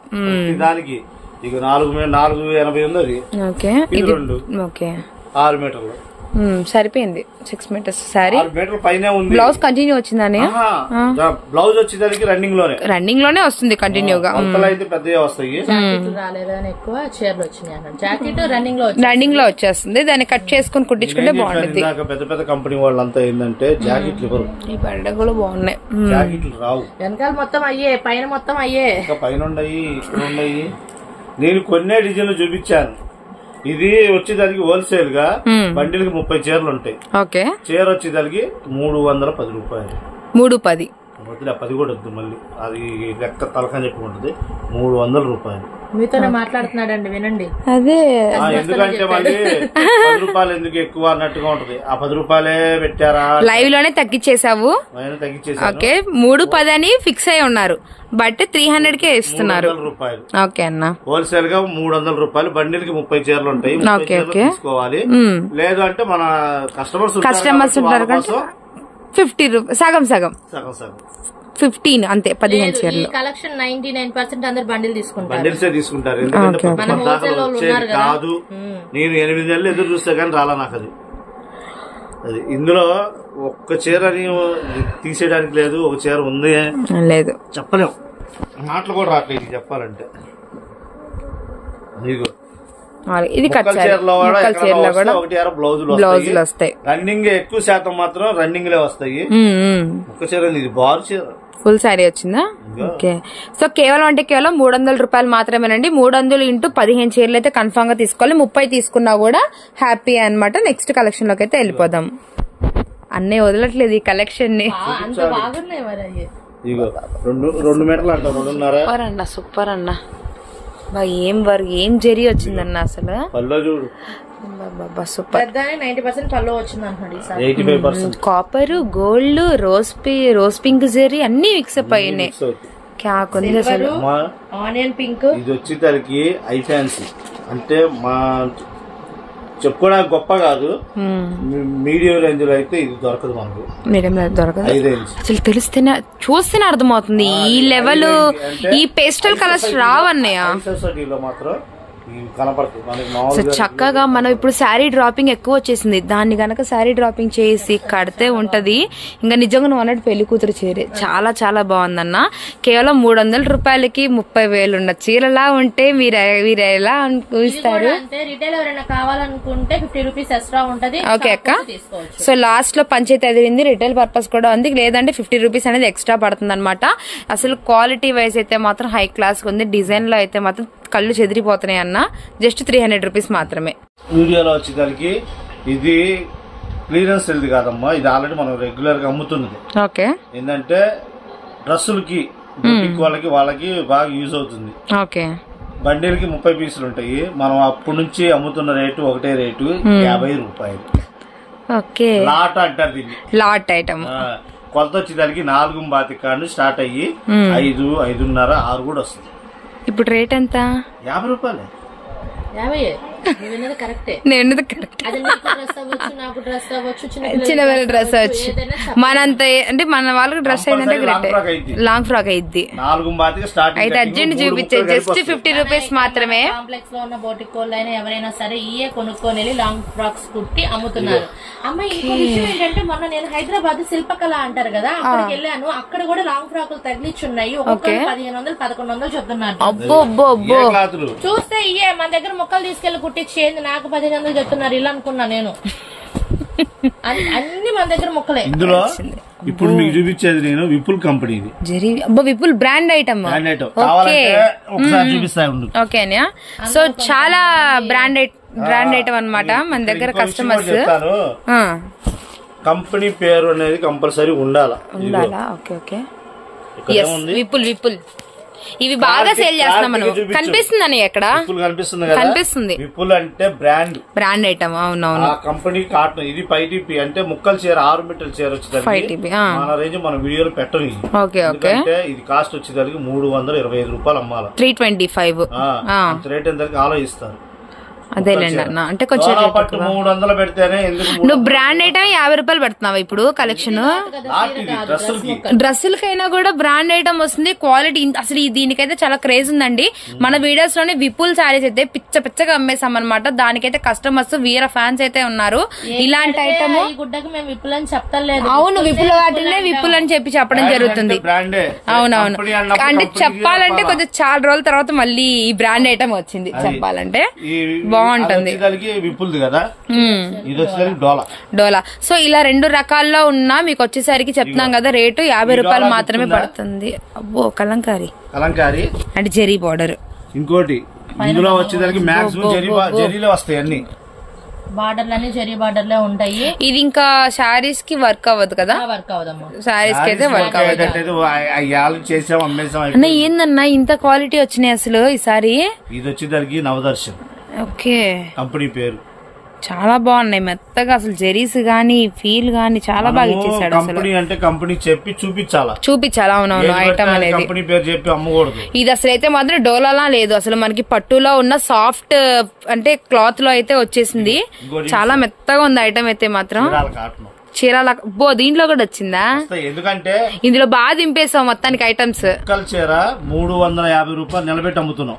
దానికి ఇక 480 ఉంది. అది 2 6 మీటర్లు సరిపోయింది 6 మీటర్స్ సారీ 6 మీటర్ల పైన ఉంది. బ్లౌజ్ కంటిన్యూ వచ్చిందని బ్లౌజ్ వచ్చేదానికి రన్నింగ్ లోనే వస్తుంది కంటిన్యూగా. అయితే పెద్దగా వస్తాయి. ఎక్కువ చీరలు వచ్చినాయి. జాకెట్ రన్నింగ్ లో వచ్చేస్తుంది. దాన్ని కట్ చేసుకుని కుట్టించుకుంటే బాగుంటుంది. పెద్ద పెద్ద కంపెనీ వాళ్ళంతా ఏంటంటే జాకెట్లు ఇవ్వరు. ఈ బండ కూడా బాగున్నాయి. జాకెట్లు రావు. వెనకాల మొత్తం అయ్యే, పైన మొత్తం అయ్యే. ఇంకా పైన ఉన్నాయి, ఇక్కడ ఉన్నాయి. నేను కొన్నే డిజైన్లు చూపించాను. ఇది వచ్చేదానికి హోల్సేల్ గా బండిలకి 30 చీరలు ఉంటాయి. చీర వచ్చేదానికి 310 రూపాయలు. 310 వద్దులే, 10 కూడా వద్దు, మళ్ళీ అది లెక్క తలకని చెప్పుకుంటుంది. 300 రూపాయలు. మీతోనే మాట్లాడుతున్నాడండి, వినండి. అదే ఎందుకంటే మళ్ళీ 10 రూపాయలు ఎందుకు ఎక్కువ అన్నట్టుగా ఉంటది. ఆ 10 రూపాయలే పెట్టారా, లైవ్ లోనే తగ్గించేసావు. ఓకే, 310 అని ఫిక్స్ అయి ఉన్నారు, బట్ 300 కే ఇస్తున్నారు. రూపాయలు. ఓకే అన్న, హోల్సేల్ గా 300 రూపాయలు. బండిలకి 30 చీరలు ఉంటాయి. తీసుకోవాలి. లేదు అంటే మన కస్టమర్స్ ఉంటారు 50 రూపాయలు, సగం 15 అంతే, 15 చీరలు. కలెక్షన్ 99% అందరు బండిల్ తీసుకుంటారు. బండిల్సే తీసుకుంటారు. ఎందుకంటే కాదు, నేను 8 నెలలు ఎదురు చూస్తే గానీ రాలా నాకు అది. ఇందులో ఒక్క చీర తీసేయడానికి లేదు, ఒక చీర ఉంది లేదు, చెప్పలేము. మాటలు కూడా రావట్లేదు చెప్పాలంటే. ఇది చీరలో కూడా బ్లౌజులు వస్తాయి. రన్నింగ్ ఎక్కువ శాతం మాత్రం రన్నింగ్ లే వస్తాయి. ఒక్క చీర ఇది బారు చీర, ఫుల్ శారీ వచ్చిందా? ఓకే, సో కేవలం 300 రూపాయలు మాత్రమేనండి. 300 ఇంటూ 15 చీరలు అయితే కన్ఫర్మ్ గా తీసుకోవాలి. 30 తీసుకున్నా కూడా హ్యాపీ అన్నమాట. నెక్స్ట్ కలెక్షన్ లోకి అయితే వెళ్ళిపోదాం. అన్నీ వదలట్లేదు ఈ కలెక్షన్ ని. సూపర్ అన్న, సూపర్ అన్న. ఏం వర్క్, ఏం జరి వచ్చిందన్న అసలు. Super. 90% copper, gold, rose pink zari అన్ని మిక్సప్ అయినాయి. అసలు ఆనియన్ పింక్. ఇది వచ్చేసరికి ఐ ఫ్యాన్సీ అంటే మా చెప్పుకోవడానికి గొప్ప కాదు, మీడియం రేంజ్ లో అయితే ఇది దొరకదు మనకు. మీడియం దొరకదు అసలు, తెలిస్తేనే చూస్తేనే అర్థమవుతుంది. ఈ లెవెల్, ఈ పేస్టల్ కలర్స్ రావన్నయ్య మాత్రం చక్కగా. మనం ఇప్పుడు శారీ డ్రాపింగ్ ఎక్కువ వచ్చేసింది, దాన్ని గనక శారీ డ్రాపింగ్ చేసి కడితే ఉంటది. ఇంకా నిజంగా నువ్వు అన్నట్టు పెళ్లి కూతురు చీరే చాలా చాలా బాగుందన్న. కేవలం 300 రూపాయలకి 30,000 ఉన్న చీరలా ఉంటే మీరు ఎలా ఊహిస్తారు? ఓకే అక్క, సో లాస్ట్ లో పంచాయతీ అదిరింది. రిటైల్ పర్పస్ కూడా ఉంది, లేదంటే 50 రూపీస్ అనేది ఎక్స్ట్రా పడుతుంది అనమాట. అసలు క్వాలిటీ వైజ్ అయితే మాత్రం హై క్లాస్ ఉంది. డిజైన్ లో అయితే మాత్రం కళ్ళు చెదిరిపోతున్నాయి అన్న. జస్ట్ 300 రూపీస్ మాత్రమే. వీడియోలో వచ్చేసరికి ఇది క్లియరెన్స్ సెల్ కాదమ్మా, ఇది ఆల్రెడీ మనం రెగ్యులర్ గా అమ్ముతున్నది. ఓకే, ఏంటంటే డ్రెస్సులకి వాళ్ళకి బాగా యూజ్ అవుతుంది. ఓకే, బండిలకి 30 పీసులు ఉంటాయి. మనం అప్పటి నుంచి అమ్ముతున్న రేటు ఒకటే రేటు 50 రూపాయలు. ఓకే, లాట్ అంటారు దీన్ని, లాట్ ఐటమ్. కొలత వచ్చేదానికి 4 స్టార్ట్ అయ్యి 5, 5.5, 6 కూడా వస్తుంది. ఇప్పుడు రేట్ ఎంత? 50 రూపాయలు. నేను కరెక్ట్. చిన్న డ్రెస్ అవచ్చు, మనంత అంటే మన వాళ్ళకి డ్రెస్ అయిందంటే లాంగ్ ఫ్రాక్ అయింది. అయితే అర్జెంట్ చూపించే, జస్ట్ 50 రూపీస్ మాత్రమే. కాంప్లెక్స్ లో ఉన్న బోటిక్ వాళ్ళు అయినా ఎవరైనా సరే ఇయే కొనుక్కొని వెళ్ళి లాంగ్ ఫ్రాక్స్ కుట్టి అమ్ముతున్నారు. అమ్మాయి ఇంకో విషయం ఏంటంటే, మొన్న నేను హైదరాబాద్ శిల్పకళ అంటారు కదా, అక్కడికి వెళ్ళాను. అక్కడ కూడా లాంగ్ ఫ్రాకులు తగిలిచ్చున్నాయి. ఒక్కొక్కరు 1500, 1100 చెప్తున్నారు. చూస్తే ఇయే మన దగ్గర మొక్కలు తీసుకెళ్లి కుట్టించేది నాకు 1500 చెప్తున్నారు. ఇలా అనుకున్నా నేను. అన్ని మన దగ్గర మొక్కలే. ఇందులో ఇప్పుడు మీకు చూపించేది నేను Vipul company, Vipul brand item. Okay, so చాలా బ్రాండ్ ఐటమ్ అన్నమాట మన దగ్గర. కస్టమర్స్ కంపెనీ పేరు అనేది కంపల్సరీ ఉండాలా. ఓకే ఓకే, విపుల్ ఇవి బాగా సేల్ చేస్తున్నాం మనం. కనిపిస్తుందని ఎక్కడ కనిపిస్తుంది. విపుల్ అంటే బ్రాండ్ ఐటమ్. అవునవును, కంపెనీ కాటన్. ఇది 5TP అంటే ముక్కల చీర, 6 మీటర్ల చీర వచ్చేది. 5TP మన రేంజ్ మన వీడియోలో పెట్టను. ఓకే ఓకే, ఇది కాస్ట్ వచ్చేసరికి 325 రూపాయలు అమ్మాలి. 325 రేట్ ఎంత ఆలోచిస్తారు. అదేలేండి అన్న, అంటే కొంచెం పట్టు 300 పెడితేనే ఎందుకు. నువ్వు బ్రాండ్ ఐటమ్ 50 రూపాయలు పెడుతున్నావా ఇప్పుడు కలెక్షన్? డ్రెస్సులకైనా కూడా బ్రాండ్ ఐటమ్ వస్తుంది, క్వాలిటీ అసలు దీనికైతే చాలా క్రేజ్ ఉందండి. మన వీడియోస్ లోనే విపుల్ శారీస్ అయితే పిచ్చ పిచ్చగా అమ్మేసాం అనమాట. దానికైతే కస్టమర్స్ వీర ఫ్యాన్స్ అయితే ఉన్నారు. ఇలాంటి ఐటమ్ విపుల్ అని చెప్తలేదు. అవును, విపుల్ వాటినే విపుల్ అని చెప్పడం జరుగుతుంది. అవునవును, అంటే చెప్పాలంటే కొంచెం చాలా రోజుల తర్వాత మళ్ళీ ఈ బ్రాండ్ ఐటమ్ వచ్చింది. చెప్పాలంటే బాగుంటుంది. డోలా. సో ఇలా 2 రకాల్లో ఉన్నా మీకు వచ్చేసరికి చెప్తున్నాం కదా, రేటు 50 రూపాయలు మాత్రమే పడుతుంది. అబ్బో కలంకారీ అంటే జరీ బార్డర్. ఇంకోటి ఇందులో వచ్చేసరికి మాక్సిమం జరీలో వస్తాయి అన్ని. బార్డర్లన్నీ జరీ బార్డర్లే ఉంటాయి. ఇది ఇంకా శారీస్ కి వర్క్ అవ్వదు కదా? వర్క్ అవ్వదమ్మా, శారీస్ కి అయితే వర్క్ అవ్వదు. అన్న ఏందన్నా ఇంత క్వాలిటీ వచ్చినాయి అసలు ఈసారి? ఇది వచ్చేసరికి నవదర్శన్. ఓకే, కంపెనీ పేరు. చాలా బాగున్నాయి మెత్తగా, అసలు జరీస్ గానీ ఫీల్ గానీ చాలా బాగా ఇచ్చేసాడు. కంపెనీ అంటే కంపెనీ చెప్పి చూపించాలా. అవునవును, ఐటమ్ అనేది కంపెనీ పేరు చెప్పి అమ్మకూడదు. ఇది అసలు అయితే మాత్రం డోలాలా లేదు, అసలు మనకి పట్టులో ఉన్న సాఫ్ట్ అంటే క్లాత్ లో అయితే వచ్చేసింది. చాలా మెత్తగా ఉంది ఐటమ్ అయితే మాత్రం. చీరాల బో దీంట్లో కూడా వచ్చిందా? ఎందుకంటే ఇందులో బాగా దింపేసాం మొత్తానికి ఐటమ్స్. ముక్కల చీర 350 రూపాయలు నిలబెట్టి అమ్ముతున్నాం.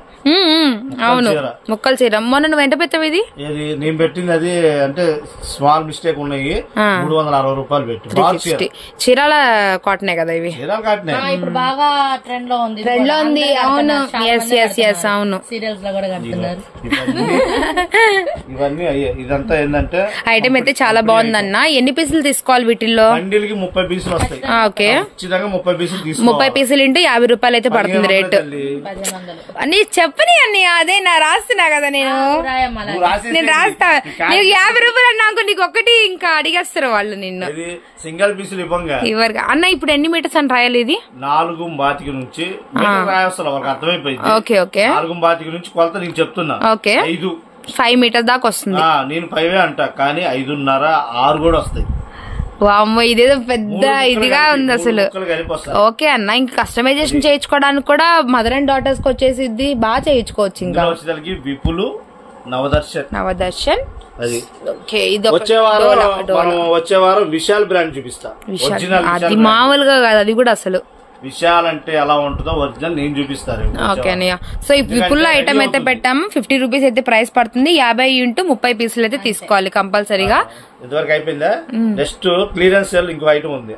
అవును, ముక్కల చీర. మొన్న నువ్వు ఎంత పెట్టావు? ఇది నేను పెట్టింది అది అంటే స్మాల్ మిస్టేక్ ఉన్నాయి. 360 రూపాయలు పెట్టి. చీరాల కాటనే కదా ఇవి? చీరాల కాటనే ఇప్పుడు బాగా ట్రెండ్ లో ఉంది. అవును, అవును, సీరియల్స్ లో కూడా కడుతున్నారు. ఇవన్నీ ఇదంతా ఏంటంటే ఐటమ్ అయితే చాలా బాగుందన్న. ఎన్ని పీసులు తీసుకోవాలి వీటిల్లో? బండిల్ కి 30 పీసులు వస్తాయి. ఓకే, 30 పీసులు 30 పీసులు ఇంటూ 50 రూపాయలు అయితే పడుతుంది రేటు. అని చెప్పని అన్ని అదే నా రాస్తున్నా కదా నేను రాస్తా. నీకు 50 రూపాయలు అన్నాక నీకు ఒకటి ఇంకా అడిగేస్తారు వాళ్ళు నిన్ను. సింగిల్ పీసులు ఇవ్వరు అన్న. ఇప్పుడు ఎన్ని మీటర్స్ అని రాయాలి? ఇది 4 నుంచి రాయొస్తారు, వాళ్ళకి అర్థమైపోయింది. ఓకే ఓకే, 4 నుంచి కొలత నీకు చెప్తున్నా. ఓకే, 5 మీటర్ దాకా వస్తుంది. నేను 5 అంట, కానీ 5.5, 6 కూడా వస్తాయి. అమ్మ ఇదేదో పెద్ద ఇదిగా ఉంది అసలు. ఓకే అన్న, ఇంకా కస్టమైజేషన్ చేయించుకోవడానికి కూడా మదర్ అండ్ డాటర్స్ కి వచ్చేసి బాగా చేయించుకోవచ్చు. ఇంకా విపులు నవదర్శన్. అది వచ్చే వారం విశాల్ బ్రాండ్ చూపిస్తా. అది మామూలుగా కాదు, అది కూడా అసలు విశాల్ అంటే ఎలా ఉంటుందో ఒరిజినల్ నేను చూపిస్తాను. ఓకే అన్నయ్య. సో ఈ విపుల్ ఐటమ్ అయితే పెట్టాము. 50 రూపీస్ అయితే ప్రైస్ పడుతుంది. 50 ఇంటూ 30 పీసులు అయితే తీసుకోవాలి కంపల్సరీగా. ఇదివరకు అయిపోయిందా? నెక్స్ట్ క్లియరెన్స్ సేల్ ఇంకో ఐటమ్ ఉంది,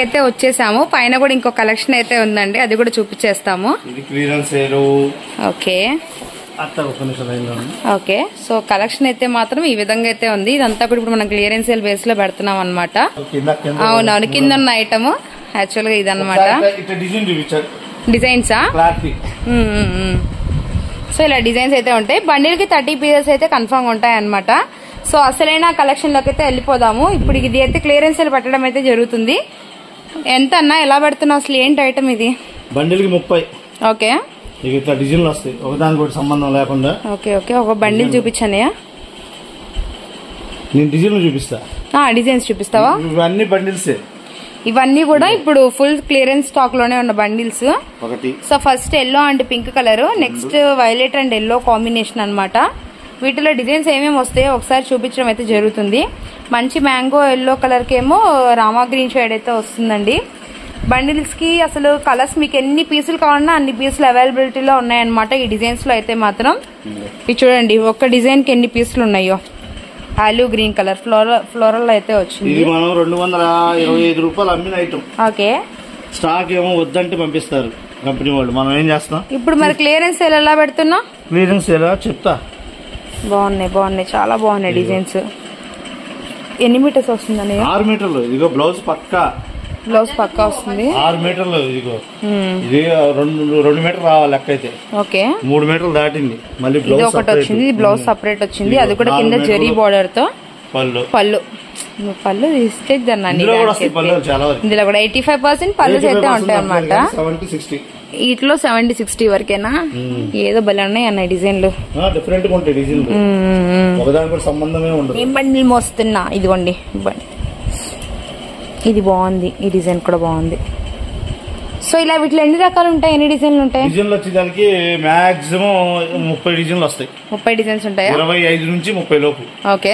అయితే వచ్చేసాము. పైన కూడా ఇంకో కలెక్షన్ అయితే ఉందండి, అది కూడా చూపించేస్తాము. ఇది clearance sale. Okay okay, so collection అయితే మాత్రం ఈ విధంగా అయితే ఉంది. ఇదంతా కూడా ఇప్పుడు మనం క్లియరెన్స్ సేల్ బేస్ లో పెడుతున్నాం అనమాట. అవునవును, కింద ఉన్న ఐటమ్ యాక్చువల్ గా ఇదన్నమాట. డిజైన్సా? సో ఇలా డిజైన్స్ అయితే ఉంటాయి. బండిల్ కి 30 పీసెస్ అయితే కన్ఫర్మ్ ఉంటాయి అనమాట. సో అసలైన కలెక్షన్ లోకి అయితే వెళ్ళిపోదాము. ఇప్పుడు ఇది అయితే క్లియరెన్స్ సేల్ పెట్టడం అయితే జరుగుతుంది. ఎంత అన్నా ఎలా పెడుతున్నావు అసలు? ఏంటి ఐటమ్ ఇది? బండిల్ కి 30. ఓకే, ఇట్లా డిజైన్లు వస్తాయి, ఒకదానికి కూడా సంబంధం లేకుండా. ఓకే ఓకే, ఒక బండిల్ చూపించానయ్యా. నేను డిజైన్లు చూపిస్తా. డిజైన్స్ చూపిస్తావా? ఇవన్నీ బండిల్సే. ఇవన్నీ కూడా ఇప్పుడు ఫుల్ క్లియరెన్స్ స్టాక్ లోనే ఉన్న bundles. So first yellow and pink colour, next violet and yellow combination అన్నమాట. వీటిలో డిజైన్స్ ఏమేమి వస్తాయో ఒకసారి చూపించడం అయితే జరుగుతుంది. మంచి మ్యాంగో ఎల్లో కలర్ కేమో రామా గ్రీన్ షేడ్ అయితే వస్తుందండి. బండిల్స్ కి అసలు కలర్స్ మీకు ఎన్ని పీసులు కావాలన్నా అన్ని పీసులు అవైలబిలిటీలో ఉన్నాయన్నమాట. ఈ డిజైన్స్ లో అయితే మాత్రం ఇది చూడండి, ఒక్క డిజైన్ కి ఎన్ని పీసులు ఉన్నాయో. ఆలివ్ గ్రీన్ కలర్ ఫ్లోరల్ అయితే వచ్చింది. ఇది మనం 225 రూపాయలు అమ్మిన ఐటమ్. ఓకే, స్టాక్ ఏమో వద్దంటే పంపిస్తారు కంపెనీ వాళ్ళు. మనం ఏం చేస్తాం ఇప్పుడు? మరి క్లియరెన్స్ సేల్ ఎలా పెడుతున్నా? క్లియరెన్స్ సేల్ చెప్తా. బాగున్నాయి, చాలా బాగున్నాయి డిజైన్స్. ఎన్ని మీటర్స్ వస్తుందని? 6 మీటర్లు. ఇదిగో బ్లౌజ్ పక్కా వస్తుంది. 6 మీటర్లు. ఇదిగో ఇది 2 మీటర్ రావాలి లెక్క అయితే. ఓకే, 3 మీటర్లు దాటింది. మళ్ళీ బ్లౌజ్ ఒకటి వచ్చింది, బ్లౌజ్ సపరేట్ వచ్చింది. అది కూడా కింద జరీ బార్డర్ తో. పళ్ళు ఇచ్చేద్దాన్ని ఇందులో కూడా 85% పళ్ళు అయితే ఉంటాయి అన్నమాట. వీటిలో 70-60 వరకేనా? ఏదో భలే ఉన్నాయి అన్న డిజైన్లు, డిఫరెంట్ గా ఉంటాయి డిజైన్లు. ఒకదానికి కూడా సంబంధమే ఉండదు. ఏం బండిల్ మోస్తున్నా? ఇదిగోండి, ఇది బాగుంది, ఈ డిజైన్ కూడా బాగుంది. సో ఇలా వీటిలో ఎన్ని రకాలు ఉంటాయి, ఎన్ని డిజైన్లు ఉంటాయి? డిజైన్లు వచ్చేదానికి మాక్సిమం 30 డిజైన్లు వస్తాయి. 30 డిజైన్స్ ఉంటాయా? 25 నుంచి 30 లోపు. ఓకే.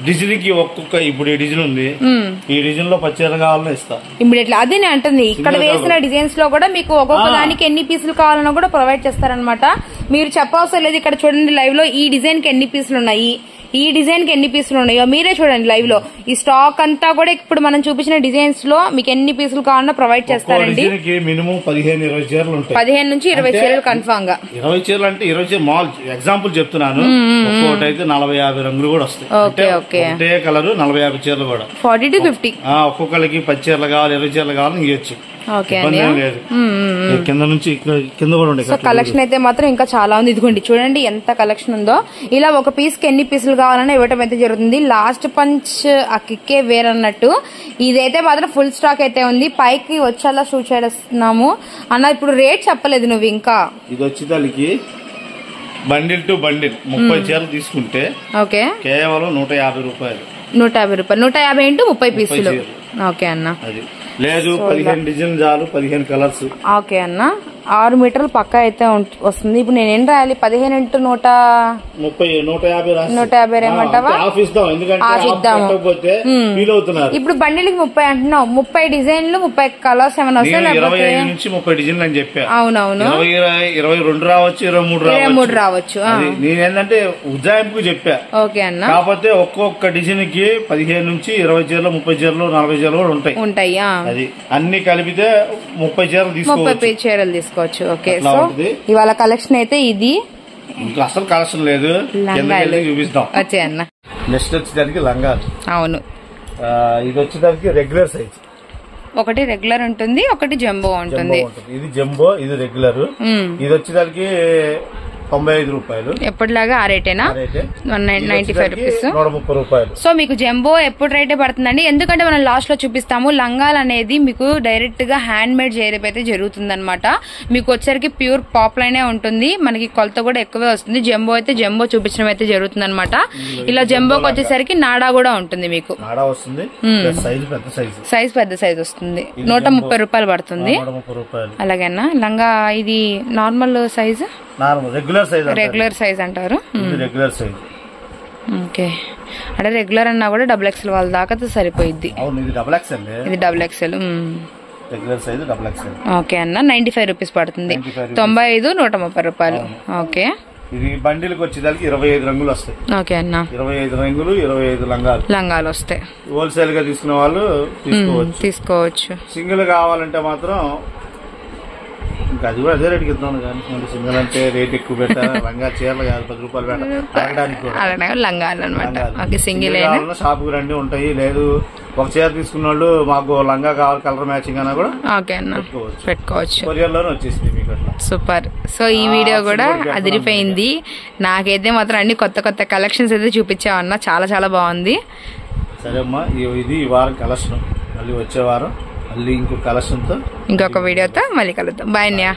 డిజైన్ కి ఒక్కొక్క ఇప్పుడు ఈ డిజైన్ ఉంది, ఈ డిజైన్ లో 10 చీరలు కావాలన్నా ఇస్తా ఇమ్మీడియట్లీ. అదే నేను అంటుంది, ఇక్కడ వేసిన డిజైన్స్ లో కూడా మీకు ఒక్కొక్క దానికి ఎన్ని పీసులు కావాలన్నా కూడా ప్రొవైడ్ చేస్తారనమాట. మీరు చెప్పవసరం లేదు. ఇక్కడ చూడండి లైవ్ లో ఈ డిజైన్ కి ఎన్ని పీసులు ఉన్నాయి, ఈ డిజైన్ కి ఎన్ని పీసులు ఉన్నాయో మీరే చూడండి లైవ్ లో. ఈ స్టాక్ అంతా కూడా ఇప్పుడు మనం చూపించిన డిజైన్స్ లో మీకు ఎన్ని పీసులు కావాలన్నా ప్రొవైడ్ చేస్తారండి. మినిమం 15-20 చీరలు ఉంటాయి. 15 నుంచి 20 చీరలు కన్ఫామ్ గా. 20 చీరలు అంటే 20 చీరలు మాల్ ఎగ్జాంపుల్ చెప్తున్నాను. ఒక్కొక్కటి అయితే 40-50 రంగులు కూడా వస్తాయి. ఒకటే కలర్ 40-50 చీరలు కూడా 40 to 50. ఒక్కొక్కరికి 10 చీరలు కావాలి, 20 చీరలు కావాలని ఇవ్వచ్చు. కింద నుంచి కింద కూడా ఉండే. సో కలెక్షన్ అయితే మాత్రం ఇంకా చాలా ఉంది. ఇదిగోండి చూడండి ఎంత కలెక్షన్ ఉందో. ఇలా ఒక పీస్ కి ఎన్ని పీసులు కావాలన్నా ఇవ్వటం అయితే జరుగుతుంది. లాస్ట్ పంచ్ ఆ కిక్కే వేరన్నట్టు. ఇదైతే మాత్రం ఫుల్ స్టాక్ అయితే ఉంది. పైకి వచ్చేలా షూట్ చేస్తున్నాము అన్న. ఇప్పుడు రేట్ చెప్పలేదు నువ్వు ఇంకా. ఇది వచ్చేదానికి బండిల్ టు బండిల్ 30 చీరలు తీసుకుంటే ఓకే కేవలం 150 రూపాయలు. 150 రూపాయలు. 150 ఇంటూ 30 పీసులు. ఓకే అన్న. అది లేదు 15 డిజైన్ చాలు, 15 కలర్స్. ఓకే అన్న. 6 మీటర్లు పక్కా అయితే వస్తుంది. ఇప్పుడు నేను ఏం రాయాలి? 15 ఇంటూ 150 ఏమంటావా? ఇప్పుడు బండిలకి 30 అంటున్నావు. 30 డిజైన్లు 30 కలర్స్ ఏమైనా వస్తాయి? 25 నుంచి 30 డిజైన్లు అని చెప్పా. అవునవును. 22 రావచ్చు, 23 రావచ్చు. నేనేంటంటే ఉజ్జాయింపుకు చెప్పా. ఓకే అన్న. కాకపోతే ఒక్కొక్క డిజైన్ కి 15 నుంచి 20 చీరలు, 30 చీరలు, 40 చీరలు కూడా ఉంటాయి. అది అన్ని కలిపితే 30 చీరలు తీసుకోవచ్చు. 30 చీరలు తీసుకోవచ్చు. ఓకే. సో ఇవాళ కలెక్షన్ అయితే ఇది. ఇంకా అసలు కలెక్షన్ లేదు, చూపిస్తాం. వచ్చే అన్న. నెక్స్ట్ వచ్చేదానికి లంగాలు. అవును. ఇది వచ్చేదానికి రెగ్యులర్ సైజ్. ఒకటి రెగ్యులర్ ఉంటుంది, ఒకటి జంబో ఉంటుంది. ఇది జంబో, ఇది రెగ్యులర్. ఇది వచ్చేదానికి 95 రూపాయలు. ఎప్పటిలాగా ఆ రేటేనా? 195 రూపీస్. 130 రూపాయలు. సో మీకు జంబో ఎప్పుడు రేటే పడుతుందండి. ఎందుకంటే మనం లాస్ట్ లో చూపిస్తాము. లంగాలు అనేది మీకు డైరెక్ట్ గా హ్యాండ్ మేడ్ చేయడం అయితే జరుగుతుంది అనమాట. మీకు వచ్చరికి ప్యూర్ పాప్ లైనే ఉంటుంది. మనకి కొలత కూడా ఎక్కువే వస్తుంది. జంబో అయితే జంబో చూపించడం అయితే జరుగుతుంది అనమాట. ఇలా జంబోకి వచ్చేసరికి నాడా కూడా ఉంటుంది. మీకు సైజ్ పెద్ద సైజ్ వస్తుంది. 130 రూపాయలు పడుతుంది. అలాగేనా. లంగా ఇది నార్మల్ సైజ్, రెగ్యులర్ సైజ్ అంటారు. ఓకే. అంటే రెగ్యులర్ అన్నా కూడా XXL వాళ్ళ దాకా సరిపోయిద్ది. ఇది XXL. ఓకే అన్న. 95 రూపీస్ పడుతుంది. 95, 130 రూపాయలు. ఓకే. ఇది బండిల్కి వచ్చేదానికి 25 రంగులు వస్తాయి. ఓకే అన్న. 25 రంగులు, 25 లంగాలు వస్తాయి. హోల్సేల్ గా తీసుకునే వాళ్ళు తీసుకోవచ్చు. సింగిల్ కావాలంటే మాత్రం ఇంకా అది కూడా అదే రేటుకి ఇద్దాం. కానీ సింగిల్ అంటే రేట్ ఎక్కువ పెట్టాలి. లంగా చీరలు కాదు 10 రూపాయలు పెట్టడానికి లంగాలు అనమాట. సింగిల్ షాప్ కు రండి ఉంటాయి. లేదు ఒక చీర తీసుకున్న వాళ్ళు మాకు లంగా కావాలి కలర్ మ్యాచింగ్ అన్నా కూడా పెట్టుకోవచ్చు. కొరియర్ లోనే వచ్చేసింది మీకు అట్లా. సూపర్. సో ఈ వీడియో కూడా అదిరిపోయింది. నాకైతే మాత్రం అన్ని కొత్త కొత్త కలెక్షన్స్ అయితే చూపించావన్నా. చాలా చాలా బాగుంది. సరే అమ్మా, ఇది ఈ వారం కలెక్షన్. మళ్ళీ వచ్చే వారం మళ్ళీ ఇంకో కలెక్షన్ తో ఇంకొక వీడియోతో మళ్ళీ కలుద్దాం. బాయ్ అన్నయ్య.